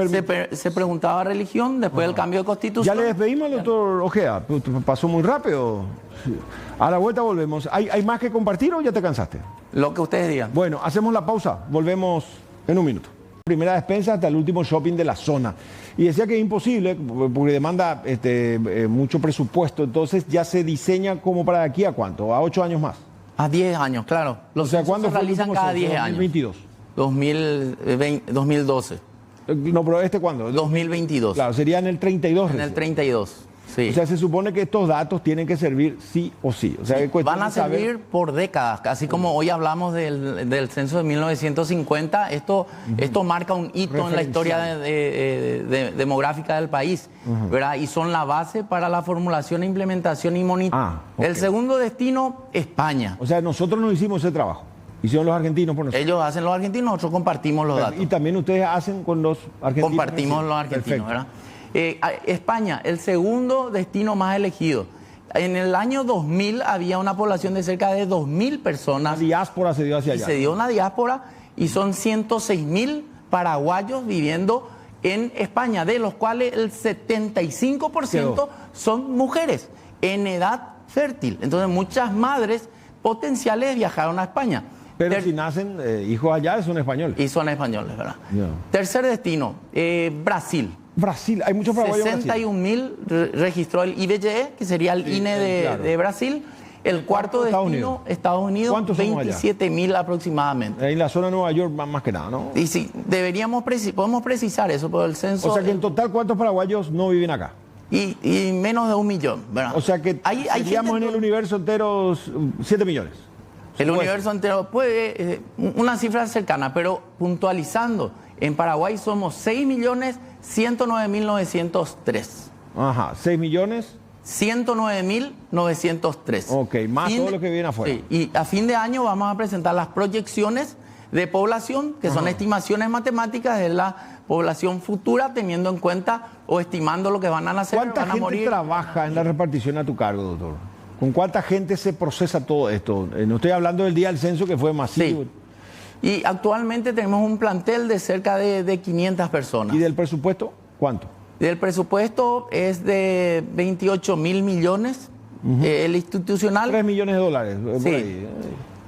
preguntaba religión, después del cambio de constitución. Ya le despedimos al doctor Ojeda. Pasó muy rápido. A la vuelta volvemos. ¿Hay más que compartir o ya te cansaste? Lo que ustedes digan. Bueno, hacemos la pausa. Volvemos en un minuto. Primera despensa hasta el último shopping de la zona. Y decía que es imposible porque demanda mucho presupuesto. Entonces ya se diseña como para aquí a ¿cuánto? ¿A 8 años más? A 10 años, claro. Los ¿cuándo se realizan cada 10 años? 2022. 2012. No, pero ¿cuándo? 2022. Claro, sería en el 32. En el 32, sí. O sea, se supone que estos datos tienen que servir sí o sí. O sea, van a servir por décadas. Así como hoy hablamos del censo de 1950, esto marca un hito en la historia demográfica del país, ¿verdad? Y son la base para la formulación, implementación y monitoreo. El segundo destino, España. O sea, nosotros no hicimos ese trabajo. Hicieron los argentinos por nosotros. Ellos hacen los argentinos, nosotros compartimos los datos. Y también ustedes hacen con los argentinos. Compartimos los argentinos, ¿verdad? España, el segundo destino más elegido. En el año 2000 había una población de cerca de 2.000 personas. La diáspora se dio hacia allá. Se dio una diáspora y son 106.000 paraguayos viviendo en España, de los cuales el 75% son mujeres en edad fértil. Entonces muchas madres potenciales viajaron a España. Pero si nacen hijos allá, son españoles. Y son españoles, ¿verdad? Tercer destino, Brasil. Brasil, hay muchos paraguayos. 61.000 registró el IBGE, que sería el INE de Brasil. El cuarto destino, Estados Unidos, 27.000 aproximadamente. En la zona de Nueva York más que nada, ¿no? Y sí, podemos precisar eso por el censo. O sea que en total, ¿cuántos paraguayos no viven acá? Y menos de 1 millón, ¿verdad? O sea que seríamos en el universo entero 7 millones. El universo entero puede, una cifra cercana, pero puntualizando, en Paraguay somos 6.109.903. Ajá, 6 millones. 109.903. Ok, más todo lo que viene afuera. Sí, y a fin de año vamos a presentar las proyecciones de población, que son estimaciones matemáticas de la población futura, teniendo en cuenta o estimando lo que van a nacer, ¿Cuánta van a gente morir. trabaja en la repartición a tu cargo, doctor? ¿Con cuánta gente se procesa todo esto? No estoy hablando del día del censo, que fue masivo. Sí. Y actualmente tenemos un plantel de cerca de 500 personas. ¿Y del presupuesto cuánto? Del presupuesto es de 28.000 millones. El institucional... 3 millones de dólares. Por sí, ahí.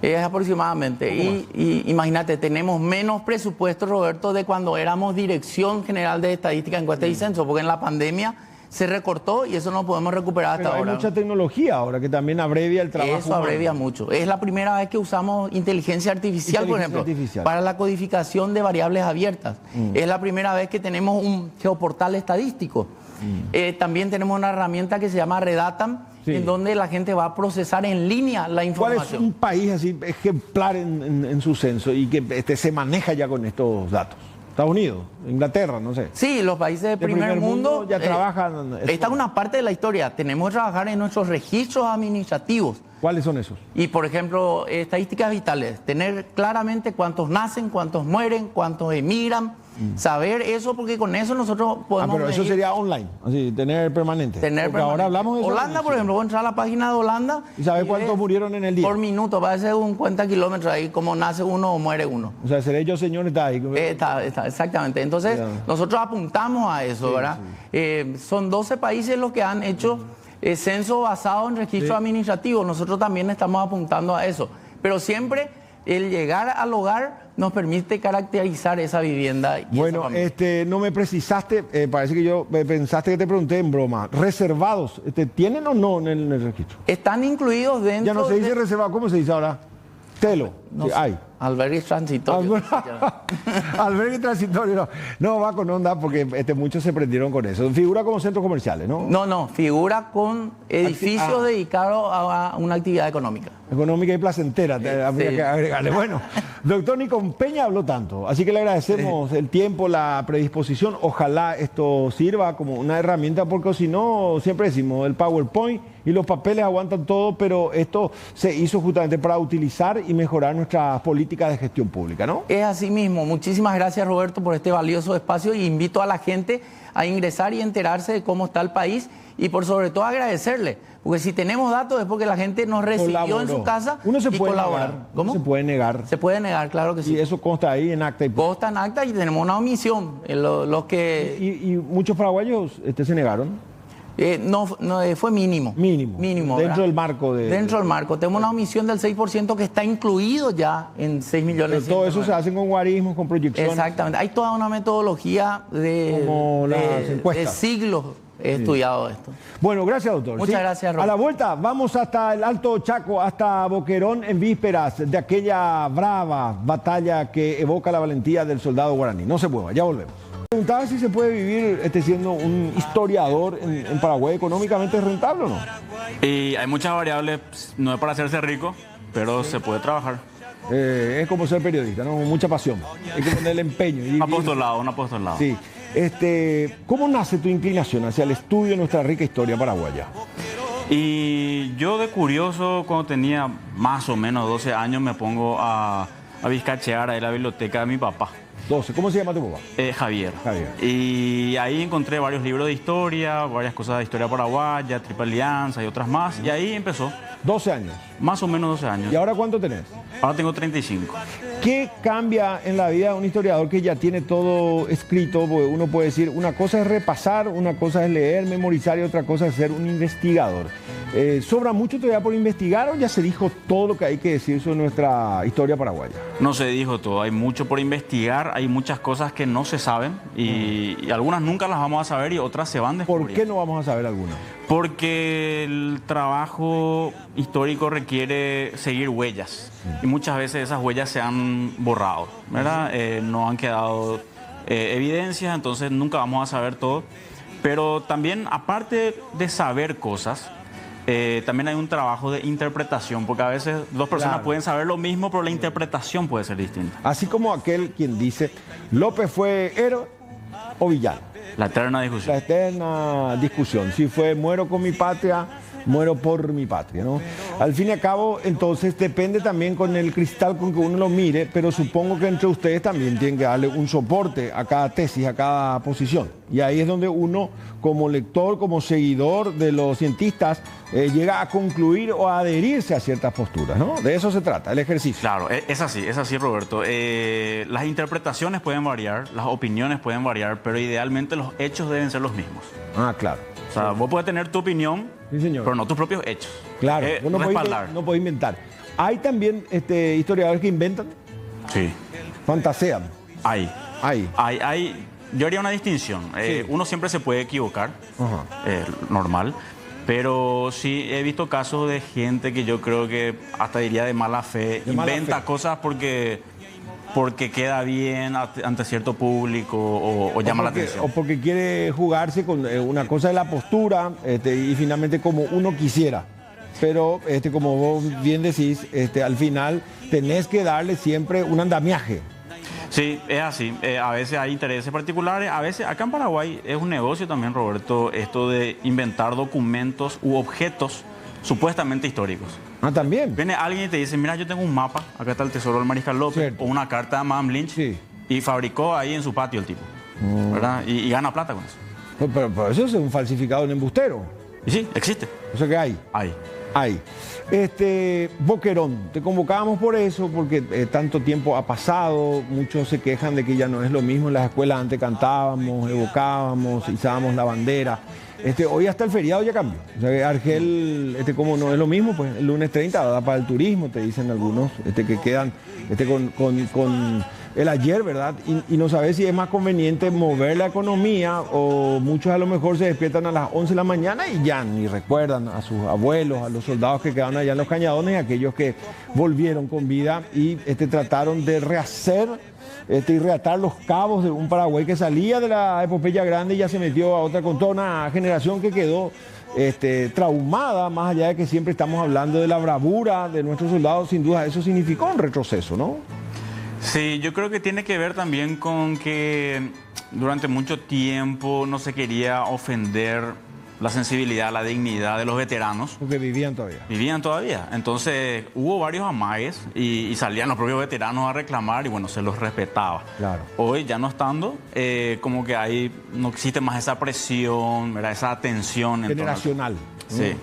Es aproximadamente. Y imagínate, tenemos menos presupuesto, Roberto, de cuando éramos Dirección General de Estadística, Encuesta y Censo, porque en la pandemia se recortó y eso no podemos recuperar hasta ahora. Hay mucha tecnología ahora que también abrevia el trabajo. Eso abrevia mucho. Es la primera vez que usamos inteligencia artificial, por ejemplo, para la codificación de variables abiertas. Es la primera vez que tenemos un geoportal estadístico. También tenemos una herramienta que se llama Redatam, en donde la gente va a procesar en línea la información. ¿Cuál es un país así ejemplar en su censo y que se maneja ya con estos datos? Estados Unidos, Inglaterra, no sé. Sí, los países de primer mundo ya trabajan. Esta es una parte de la historia. Tenemos que trabajar en nuestros registros administrativos. ¿Cuáles son esos? Y, por ejemplo, estadísticas vitales. Tener claramente cuántos nacen, cuántos mueren, cuántos emigran. Saber eso, porque con eso nosotros podemos pero eso sería online, así, tener permanente. Porque ahora hablamos de eso. Holanda, por ejemplo, vos entrar a la página de Holanda... ¿Y sabes cuántos murieron en el día? Por minuto, va a ser un cuenta kilómetros ahí, como nace uno o muere uno. O sea, seré yo, señor, está ahí. Está, exactamente. Entonces, nosotros apuntamos a eso, ¿verdad? Sí. Son 12 países los que han hecho censo basado en registro administrativo. Nosotros también estamos apuntando a eso. Pero siempre el llegar al hogar nos permite caracterizar esa vivienda. Bueno, no me precisaste, parece que yo pensaste que te pregunté en broma. ¿Reservados tienen o no en el registro? Están incluidos dentro. Ya no se dice reservado, ¿cómo se dice ahora? Telo. No sí, sé. Hay. Albergue transitorio. Albergue transitorio. No, va con onda porque muchos se prendieron con eso. Figura como centros comerciales, ¿no? No, figura con edificios dedicados a una actividad económica. Económica y placentera, habría que agregarle. Bueno, doctor Nicón Peña habló tanto, así que le agradecemos el tiempo, la predisposición. Ojalá esto sirva como una herramienta, porque si no, siempre decimos, el PowerPoint y los papeles aguantan todo, pero esto se hizo justamente para utilizar y mejorar nuestras políticas de gestión pública, ¿no? Es así mismo. Muchísimas gracias, Roberto, por este valioso espacio, y invito a la gente a ingresar y enterarse de cómo está el país, y por sobre todo agradecerle, porque si tenemos datos es porque la gente nos recibió en su casa. Uno se y puede colaborar. negar. ¿Cómo? Se puede negar. Se puede negar, claro que sí. Y eso consta ahí en acta. Consta en acta, y tenemos una omisión. Los que... ¿Y muchos paraguayos se negaron? No, fue mínimo. Mínimo. Dentro del marco de... Dentro del marco. Tenemos una omisión del 6% que está incluido ya en 6 millones. Pero todo eso se hace con guarismos, con proyecciones. Exactamente. Hay toda una metodología de siglos estudiado esto. Bueno, gracias, doctor. Muchas gracias, Roberto. A la vuelta vamos hasta el Alto Chaco, hasta Boquerón, en vísperas de aquella brava batalla que evoca la valentía del soldado guaraní. No se mueva, ya volvemos. Preguntaba si se puede vivir siendo un historiador en Paraguay. ¿Económicamente es rentable o no? Y hay muchas variables, no es para hacerse rico, pero se puede trabajar. Es como ser periodista, ¿no? Mucha pasión. Hay que ponerle empeño. Un apostolado. Sí. ¿Cómo nace tu inclinación hacia el estudio de nuestra rica historia paraguaya? Y yo de curioso, cuando tenía más o menos 12 años, me pongo a bizcachear ahí la biblioteca de mi papá. 12. ¿Cómo se llama tu papá? Javier. Y ahí encontré varios libros de historia, varias cosas de historia paraguaya, Triple Alianza y otras más. Y ahí empezó. 12 años. Más o menos 12 años. ¿Y ahora cuánto tenés? Ahora tengo 35. ¿Qué cambia en la vida de un historiador que ya tiene todo escrito? Porque uno puede decir, una cosa es repasar, una cosa es leer, memorizar, y otra cosa es ser un investigador. ¿Sobra mucho todavía por investigar o ya se dijo todo lo que hay que decir sobre nuestra historia paraguaya? No se dijo todo, hay mucho por investigar, hay muchas cosas que no se saben y algunas nunca las vamos a saber y otras se van descubriendo. ¿Por qué no vamos a saber algunas? Porque el trabajo histórico requiere seguir huellas y muchas veces esas huellas se han borrado, ¿verdad? No han quedado evidencias, entonces nunca vamos a saber todo. Pero también, aparte de saber cosas, también hay un trabajo de interpretación, porque a veces dos personas pueden saber lo mismo, pero la interpretación puede ser distinta. Así como aquel quien dice, López fue héroe o villano. La eterna discusión. La eterna discusión. Si fue muero con mi patria, muero por mi patria, ¿no? Al fin y al cabo, entonces, depende también con el cristal con que uno lo mire, pero supongo que entre ustedes también tienen que darle un soporte a cada tesis, a cada posición. Y ahí es donde uno, como lector, como seguidor de los cientistas, llega a concluir o a adherirse a ciertas posturas, ¿no? De eso se trata, el ejercicio. Claro, es así, Roberto. Las interpretaciones pueden variar, las opiniones pueden variar, pero idealmente los hechos deben ser los mismos. Ah, claro. O sea, vos puedes tener tu opinión, sí, señor, pero no tus propios hechos. Claro, vos no podés inventar. Hay también historiadores que inventan. Sí. Fantasean. Hay. Yo haría una distinción. Sí. Uno siempre se puede equivocar, normal. Pero sí he visto casos de gente que yo creo que hasta diría de mala fe, inventa cosas porque queda bien ante cierto público o llama la atención. O porque quiere jugarse con una cosa de la postura y finalmente como uno quisiera. Pero como vos bien decís, al final tenés que darle siempre un andamiaje. Sí, es así. A veces hay intereses particulares. A veces, acá en Paraguay es un negocio también, Roberto, esto de inventar documentos u objetos supuestamente históricos. Ah, también. Viene alguien y te dice, mira, yo tengo un mapa, acá está el tesoro del Mariscal López, cierto, o una carta de Madame Lynch, sí, y fabricó ahí en su patio el tipo, ¿verdad? Y gana plata con eso. Pero eso es un falsificado, un embustero. Y sí, existe. O sea que hay. Hay. Boquerón, te convocábamos por eso, porque tanto tiempo ha pasado, muchos se quejan de que ya no es lo mismo. En las escuelas antes cantábamos, evocábamos, izábamos la bandera. Hoy hasta el feriado ya cambió. O sea, Argel, como no es lo mismo, pues el lunes 30 da para el turismo, te dicen algunos, que quedan con el ayer, ¿verdad? Y no sabes si es más conveniente mover la economía o muchos a lo mejor se despiertan a las 11 de la mañana y ya ni recuerdan a sus abuelos, a los soldados que quedaron allá en los Cañadones, aquellos que volvieron con vida y trataron de rehacer y reatar los cabos de un Paraguay que salía de la epopeya grande y ya se metió a otra con toda una generación que quedó traumada, más allá de que siempre estamos hablando de la bravura de nuestros soldados. Sin duda eso significó un retroceso, ¿no? Sí, yo creo que tiene que ver también con que durante mucho tiempo no se quería ofender la sensibilidad, la dignidad de los veteranos. Porque vivían todavía. Vivían todavía. Entonces hubo varios amagues y salían los propios veteranos a reclamar y bueno, se los respetaba. Claro. Hoy ya no estando, como que ahí no existe más esa presión, ¿verdad? Esa atención. Generacional. Sí.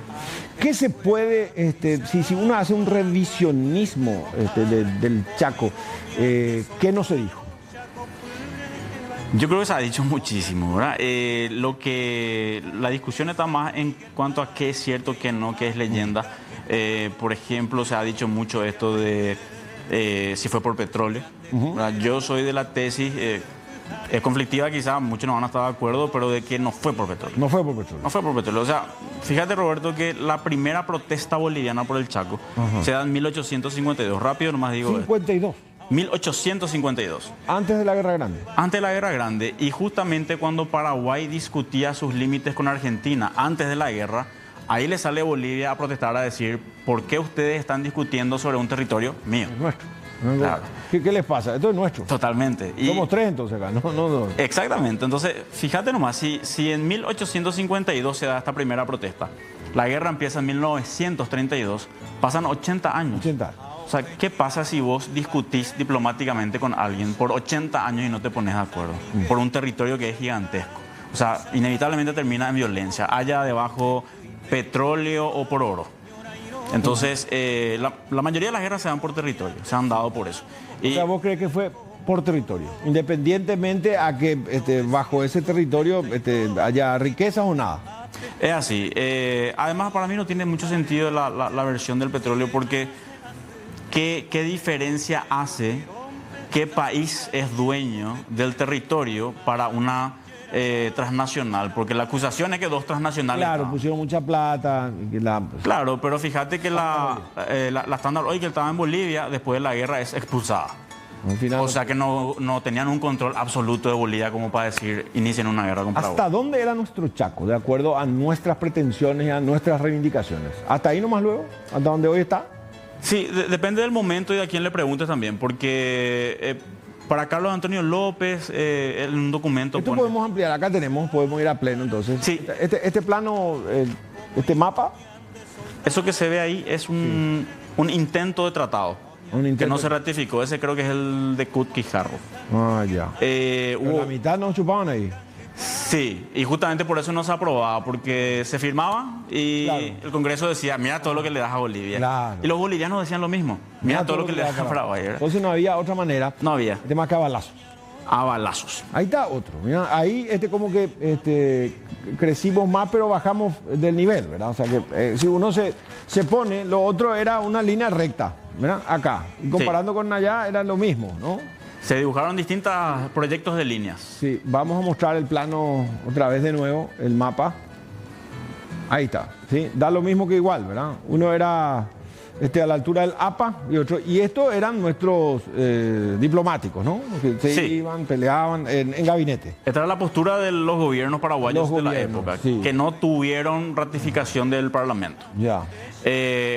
¿Qué se puede, si uno hace un revisionismo del Chaco, qué no se dijo? Yo creo que se ha dicho muchísimo, ¿verdad? La discusión está más en cuanto a qué es cierto, qué no, qué es leyenda. Por ejemplo, se ha dicho mucho esto de si fue por petróleo. Yo soy de la tesis, es conflictiva quizás, muchos no van a estar de acuerdo, pero de que no fue por petróleo. No fue por petróleo. No fue por petróleo. O sea, fíjate, Roberto, que la primera protesta boliviana por el Chaco se da en 1852. Rápido nomás digo. 52. 1852. Antes de la Guerra Grande. Antes de la Guerra Grande. Y justamente cuando Paraguay discutía sus límites con Argentina antes de la guerra, ahí le sale Bolivia a protestar, a decir, ¿por qué ustedes están discutiendo sobre un territorio mío? Es nuestro. Claro. ¿Qué les pasa? Esto es nuestro. Totalmente. Somos tres entonces acá, no. Exactamente. Entonces, fíjate nomás, si en 1852 se da esta primera protesta, la guerra empieza en 1932, pasan 80 años. 80. O sea, ¿qué pasa si vos discutís diplomáticamente con alguien por 80 años y no te pones de acuerdo? Por un territorio que es gigantesco. O sea, inevitablemente termina en violencia, haya debajo petróleo o por oro. Entonces, la mayoría de las guerras se dan por territorio, se han dado por eso. O sea, ¿vos crees que fue por territorio? Independientemente a que bajo ese territorio haya riquezas o nada. Es así. Además, para mí no tiene mucho sentido la versión del petróleo porque ¿qué diferencia hace qué país es dueño del territorio para una transnacional? Porque la acusación es que dos transnacionales... Claro, pusieron mucha plata. Claro, pero fíjate que la Standard Oil que estaba en Bolivia después de la guerra es expulsada. O sea que no tenían un control absoluto de Bolivia como para decir inicien una guerra con Paraguay. ¿Hasta dónde era nuestro Chaco? De acuerdo a nuestras pretensiones y a nuestras reivindicaciones. ¿Hasta ahí nomás luego? ¿Hasta donde hoy está? Sí, depende del momento y a quién le preguntes también, porque Para Carlos Antonio López, en un documento... Esto podemos ampliar, acá podemos ir a pleno entonces. Sí. Este plano, este mapa... Eso que se ve ahí es un intento de tratado. Que no se ratificó. Ese creo que es el de Kut Quijarro. Ah, ya. Hubo... La mitad no chupaban ahí. Sí, y justamente por eso no se aprobaba, porque se firmaba y el Congreso decía, mira todo lo que le das a Bolivia. Claro. Y los bolivianos decían lo mismo, mira todo lo que le das a Paraguay. Entonces no había otra manera. No había. Este más que a balazos. A balazos. Ahí está otro. Mira, ahí como que crecimos más, pero bajamos del nivel, ¿verdad? O sea que si uno se pone, lo otro era una línea recta, ¿verdad? Acá. Y comparando con allá era lo mismo, ¿no? Se dibujaron distintos proyectos de líneas. Sí, vamos a mostrar el plano otra vez de nuevo, el mapa. Ahí está, ¿sí? Da lo mismo que igual, ¿verdad? Uno era a la altura del APA y estos eran nuestros diplomáticos, ¿no? Que se iban, peleaban en gabinete. Esta era la postura de los gobiernos paraguayos de la época, que no tuvieron ratificación del Parlamento. Ya.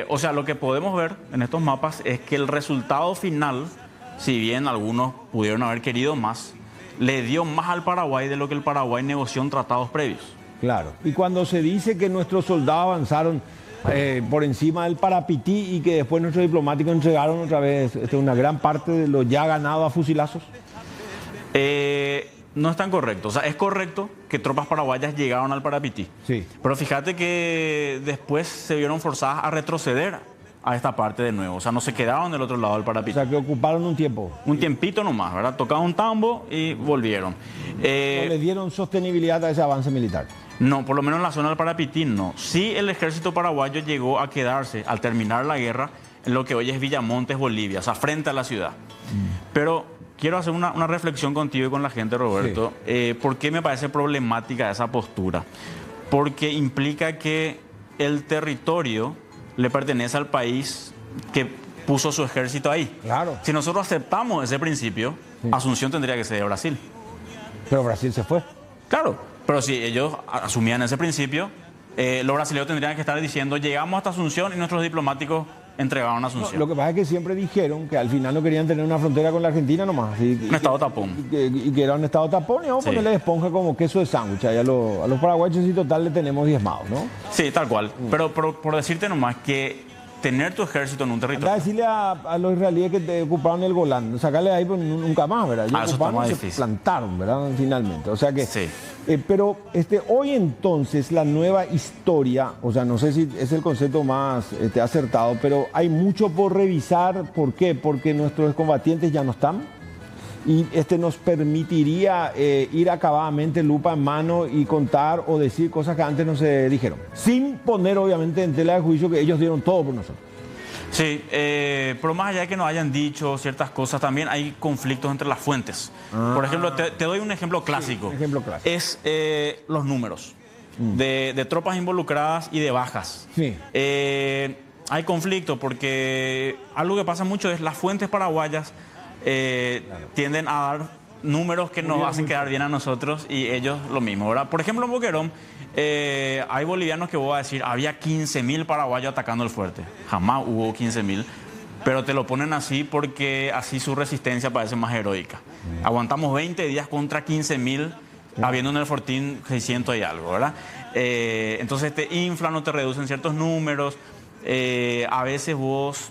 O sea, lo que podemos ver en estos mapas es que el resultado final, si bien algunos pudieron haber querido más, le dio más al Paraguay de lo que el Paraguay negoció en tratados previos. Claro. Y cuando se dice que nuestros soldados avanzaron por encima del Parapití y que después nuestros diplomáticos entregaron otra vez una gran parte de lo ya ganado a fusilazos. No es tan correcto. O sea, es correcto que tropas paraguayas llegaron al Parapití. Sí. Pero fíjate que después se vieron forzadas a retroceder a esta parte de nuevo. O sea, no se quedaron del otro lado del Parapití. O sea, que ocuparon un tiempo. Un tiempito nomás, ¿verdad? Tocaron un tambo y volvieron. ¿No le dieron sostenibilidad a ese avance militar? No, por lo menos en la zona del Parapití no. Sí, el ejército paraguayo llegó a quedarse al terminar la guerra en lo que hoy es Villamontes, Bolivia, o sea, frente a la ciudad. Pero quiero hacer una reflexión contigo y con la gente, Roberto. Sí. ¿Por qué me parece problemática esa postura? Porque implica que el territorio le pertenece al país que puso su ejército ahí. Claro. Si nosotros aceptamos ese principio, Asunción tendría que ser de Brasil. Pero Brasil se fue. Claro, pero si ellos asumían ese principio, los brasileños tendrían que estar diciendo, llegamos hasta Asunción y nuestros diplomáticos entregaron a Asunción. No, lo que pasa es que siempre dijeron que al final no querían tener una frontera con la Argentina nomás. Un estado tapón. Y que era un estado tapón y vamos a ponerle esponja como queso de sándwich. A los paraguayos y total le tenemos diezmados, ¿no? Sí, tal cual. Pero por decirte nomás que tener tu ejército en un territorio... Anda a decirle a los israelíes que te ocuparon el Golán, sacarle ahí pues, nunca más, ¿verdad? Ellos eso está más difícil. Se plantaron, ¿verdad? Finalmente. O sea que... Sí. Pero hoy entonces la nueva historia, o sea, no sé si es el concepto más acertado, pero hay mucho por revisar. ¿Por qué? Porque nuestros combatientes ya no están. Y nos permitiría ir acabadamente lupa en mano y contar o decir cosas que antes no se dijeron. Sin poner obviamente en tela de juicio que ellos dieron todo por nosotros. Sí, pero más allá de que nos hayan dicho ciertas cosas, también hay conflictos entre las fuentes. Por ejemplo, te doy un ejemplo clásico. Sí, un ejemplo clásico. Es los números de tropas involucradas y de bajas. Sí. Hay conflicto porque algo que pasa mucho es las fuentes paraguayas tienden a dar números que nos hacen quedar bien a nosotros y ellos lo mismo, ¿verdad? Por ejemplo, en Boquerón hay bolivianos que voy a decir, había 15.000 paraguayos atacando el fuerte. Jamás hubo 15.000, pero te lo ponen así porque así su resistencia parece más heroica. Aguantamos 20 días contra 15.000, habiendo en el fortín 600 y algo, ¿verdad? Entonces te inflan o te reducen ciertos números. A veces vos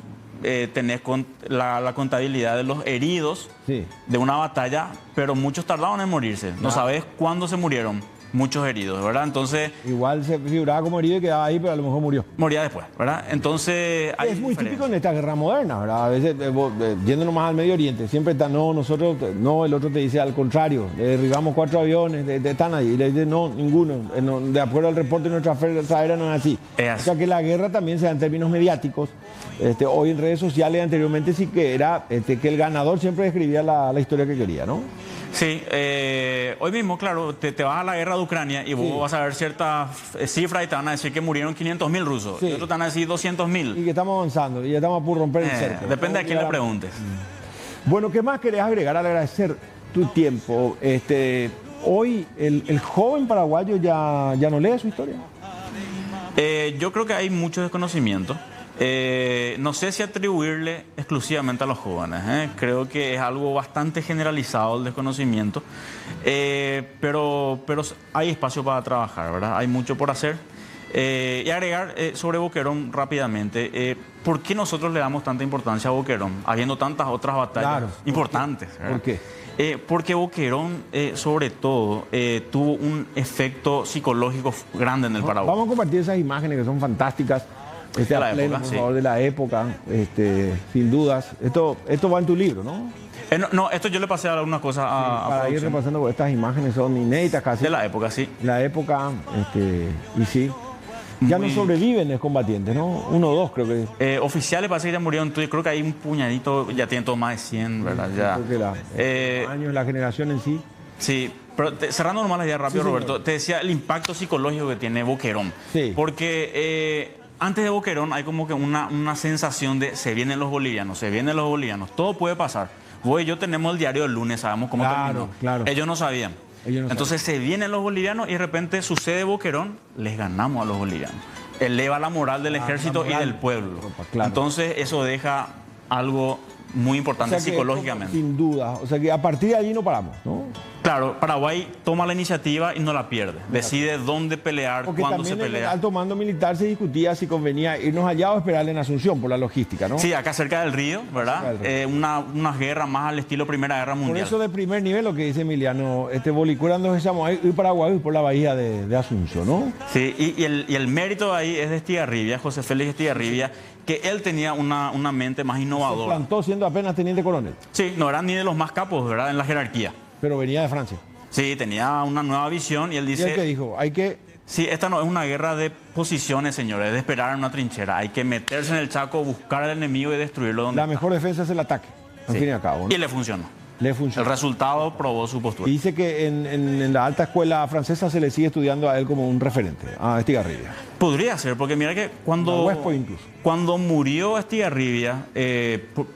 tenés la contabilidad de los heridos de una batalla, pero muchos tardaron en morirse. No sabes cuándo se murieron muchos heridos, ¿verdad? Entonces... Igual se figuraba como herido y quedaba ahí, pero a lo mejor murió. Moría después, ¿verdad? Entonces... Es muy típico en esta guerra moderna, ¿verdad? A veces, yéndonos más al Medio Oriente, siempre está, no, nosotros, no, el otro te dice al contrario, derribamos 4 aviones, están ahí, y le dice, no, ninguno, de acuerdo al reporte de nuestra fuerza aérea no es así. O sea que la guerra también se da en términos mediáticos. Hoy en redes sociales, anteriormente sí que era que el ganador siempre escribía la historia que quería, ¿no? Sí, hoy mismo, claro, te vas a la guerra de Ucrania y vos vas a ver ciertas cifras y te van a decir que murieron 500.000 rusos, y otros te van a decir 200.000. Y que estamos avanzando, y ya estamos por romper el cerco. Depende a quién le preguntes. Bueno, ¿qué más querés agregar al agradecer tu tiempo? Hoy el joven paraguayo ya no lee su historia. Yo creo que hay mucho desconocimiento. No sé si atribuirle exclusivamente a los jóvenes, ¿eh? Creo que es algo bastante generalizado el desconocimiento, pero hay espacio para trabajar, ¿verdad? Hay mucho por hacer. Y agregar sobre Boquerón rápidamente, ¿por qué nosotros le damos tanta importancia a Boquerón, habiendo tantas otras batallas importantes? ¿Por qué? Porque Boquerón, sobre todo, tuvo un efecto psicológico grande en el Paraguay. Vamos a compartir esas imágenes que son fantásticas. De la época, por favor, de la época, sin dudas. Esto va en tu libro, ¿no? No, esto yo le pasé algunas cosas a para ir repasando, estas imágenes son inéditas casi. De la época, sí. La época, y sí. Ya no sobreviven los combatientes, ¿no? 1 o 2 creo que. Oficiales parece que ya murieron, yo creo que hay un puñadito, ya tienen todo más de 100, ¿verdad? Ya. Creo que años, la generación en sí. Sí, pero cerrando nomás la idea rápido, sí, Roberto, te decía el impacto psicológico que tiene Boquerón. Sí. Porque antes de Boquerón hay como que una sensación de se vienen los bolivianos, todo puede pasar. Vos y yo tenemos el diario del lunes, sabemos cómo terminó. Claro. Ellos no sabían. Entonces se vienen los bolivianos y de repente sucede Boquerón, les ganamos a los bolivianos. Eleva la moral del ejército y del pueblo. Claro. Entonces eso deja algo muy importante psicológicamente. Sin duda. O sea que a partir de allí no paramos, ¿no? Claro, Paraguay toma la iniciativa y no la pierde. Decide dónde pelear, cuándo se pelea. En el alto mando militar se discutía si convenía irnos allá o esperarle en Asunción por la logística, ¿no? Sí, acá cerca del río, ¿verdad? Una guerra más al estilo Primera Guerra Mundial. Por eso de primer nivel lo que dice Emiliano, Bolicura nos llamó a ir Paraguay por la bahía de Asunción, ¿no? Sí, y el mérito ahí es de Estigarribia, José Félix Estigarribia, que él tenía una mente más innovadora. Se plantó siendo apenas teniente coronel. Sí, no era ni de los más capos, ¿verdad? En la jerarquía. Pero venía de Francia. Sí, tenía una nueva visión y él dice... ¿Y él qué dijo? Hay que... Sí, esta no es una guerra de posiciones, señores, de esperar en una trinchera. Hay que meterse en el Chaco, buscar al enemigo y destruirlo donde... La mejor defensa es el ataque, al fin y al cabo, ¿no? Y le funcionó. Le funcionó. El resultado probó su postura. Y dice que en la alta escuela francesa se le sigue estudiando a él como un referente, a Estigarribia. Podría ser, porque mira que cuando murió Estigarribia,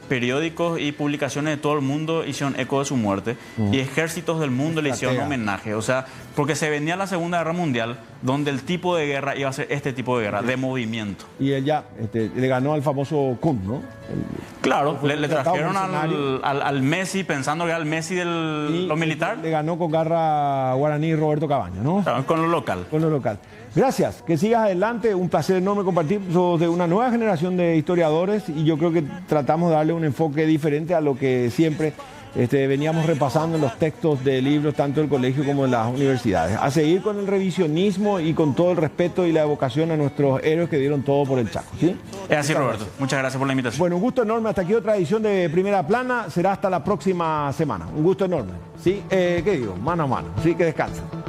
periódicos y publicaciones de todo el mundo hicieron eco de su muerte y ejércitos del mundo le hicieron homenaje. O sea, porque se venía la Segunda Guerra Mundial, donde el tipo de guerra iba a ser este tipo de guerra, de movimiento. Y él ya le ganó al famoso Kuhn, ¿no? Claro, le trajeron al Messi, pensando que era el Messi de lo militar. Le ganó con garra guaraní Roberto Cabaño, ¿no? Claro, con lo local. Con lo local. Gracias, que sigas adelante, un placer enorme compartir. Sos de una nueva generación de historiadores y yo creo que tratamos de darle un enfoque diferente a lo que siempre veníamos repasando en los textos de libros, tanto del colegio como de las universidades. A seguir con el revisionismo y con todo el respeto y la evocación a nuestros héroes que dieron todo por el Chaco, ¿sí? Es así, Roberto. Muchas gracias por la invitación. Bueno, un gusto enorme. Hasta aquí otra edición de Primera Plana. Será hasta la próxima semana. Un gusto enorme. ¿Sí? ¿Qué digo? Mano a mano. Sí, que descansen.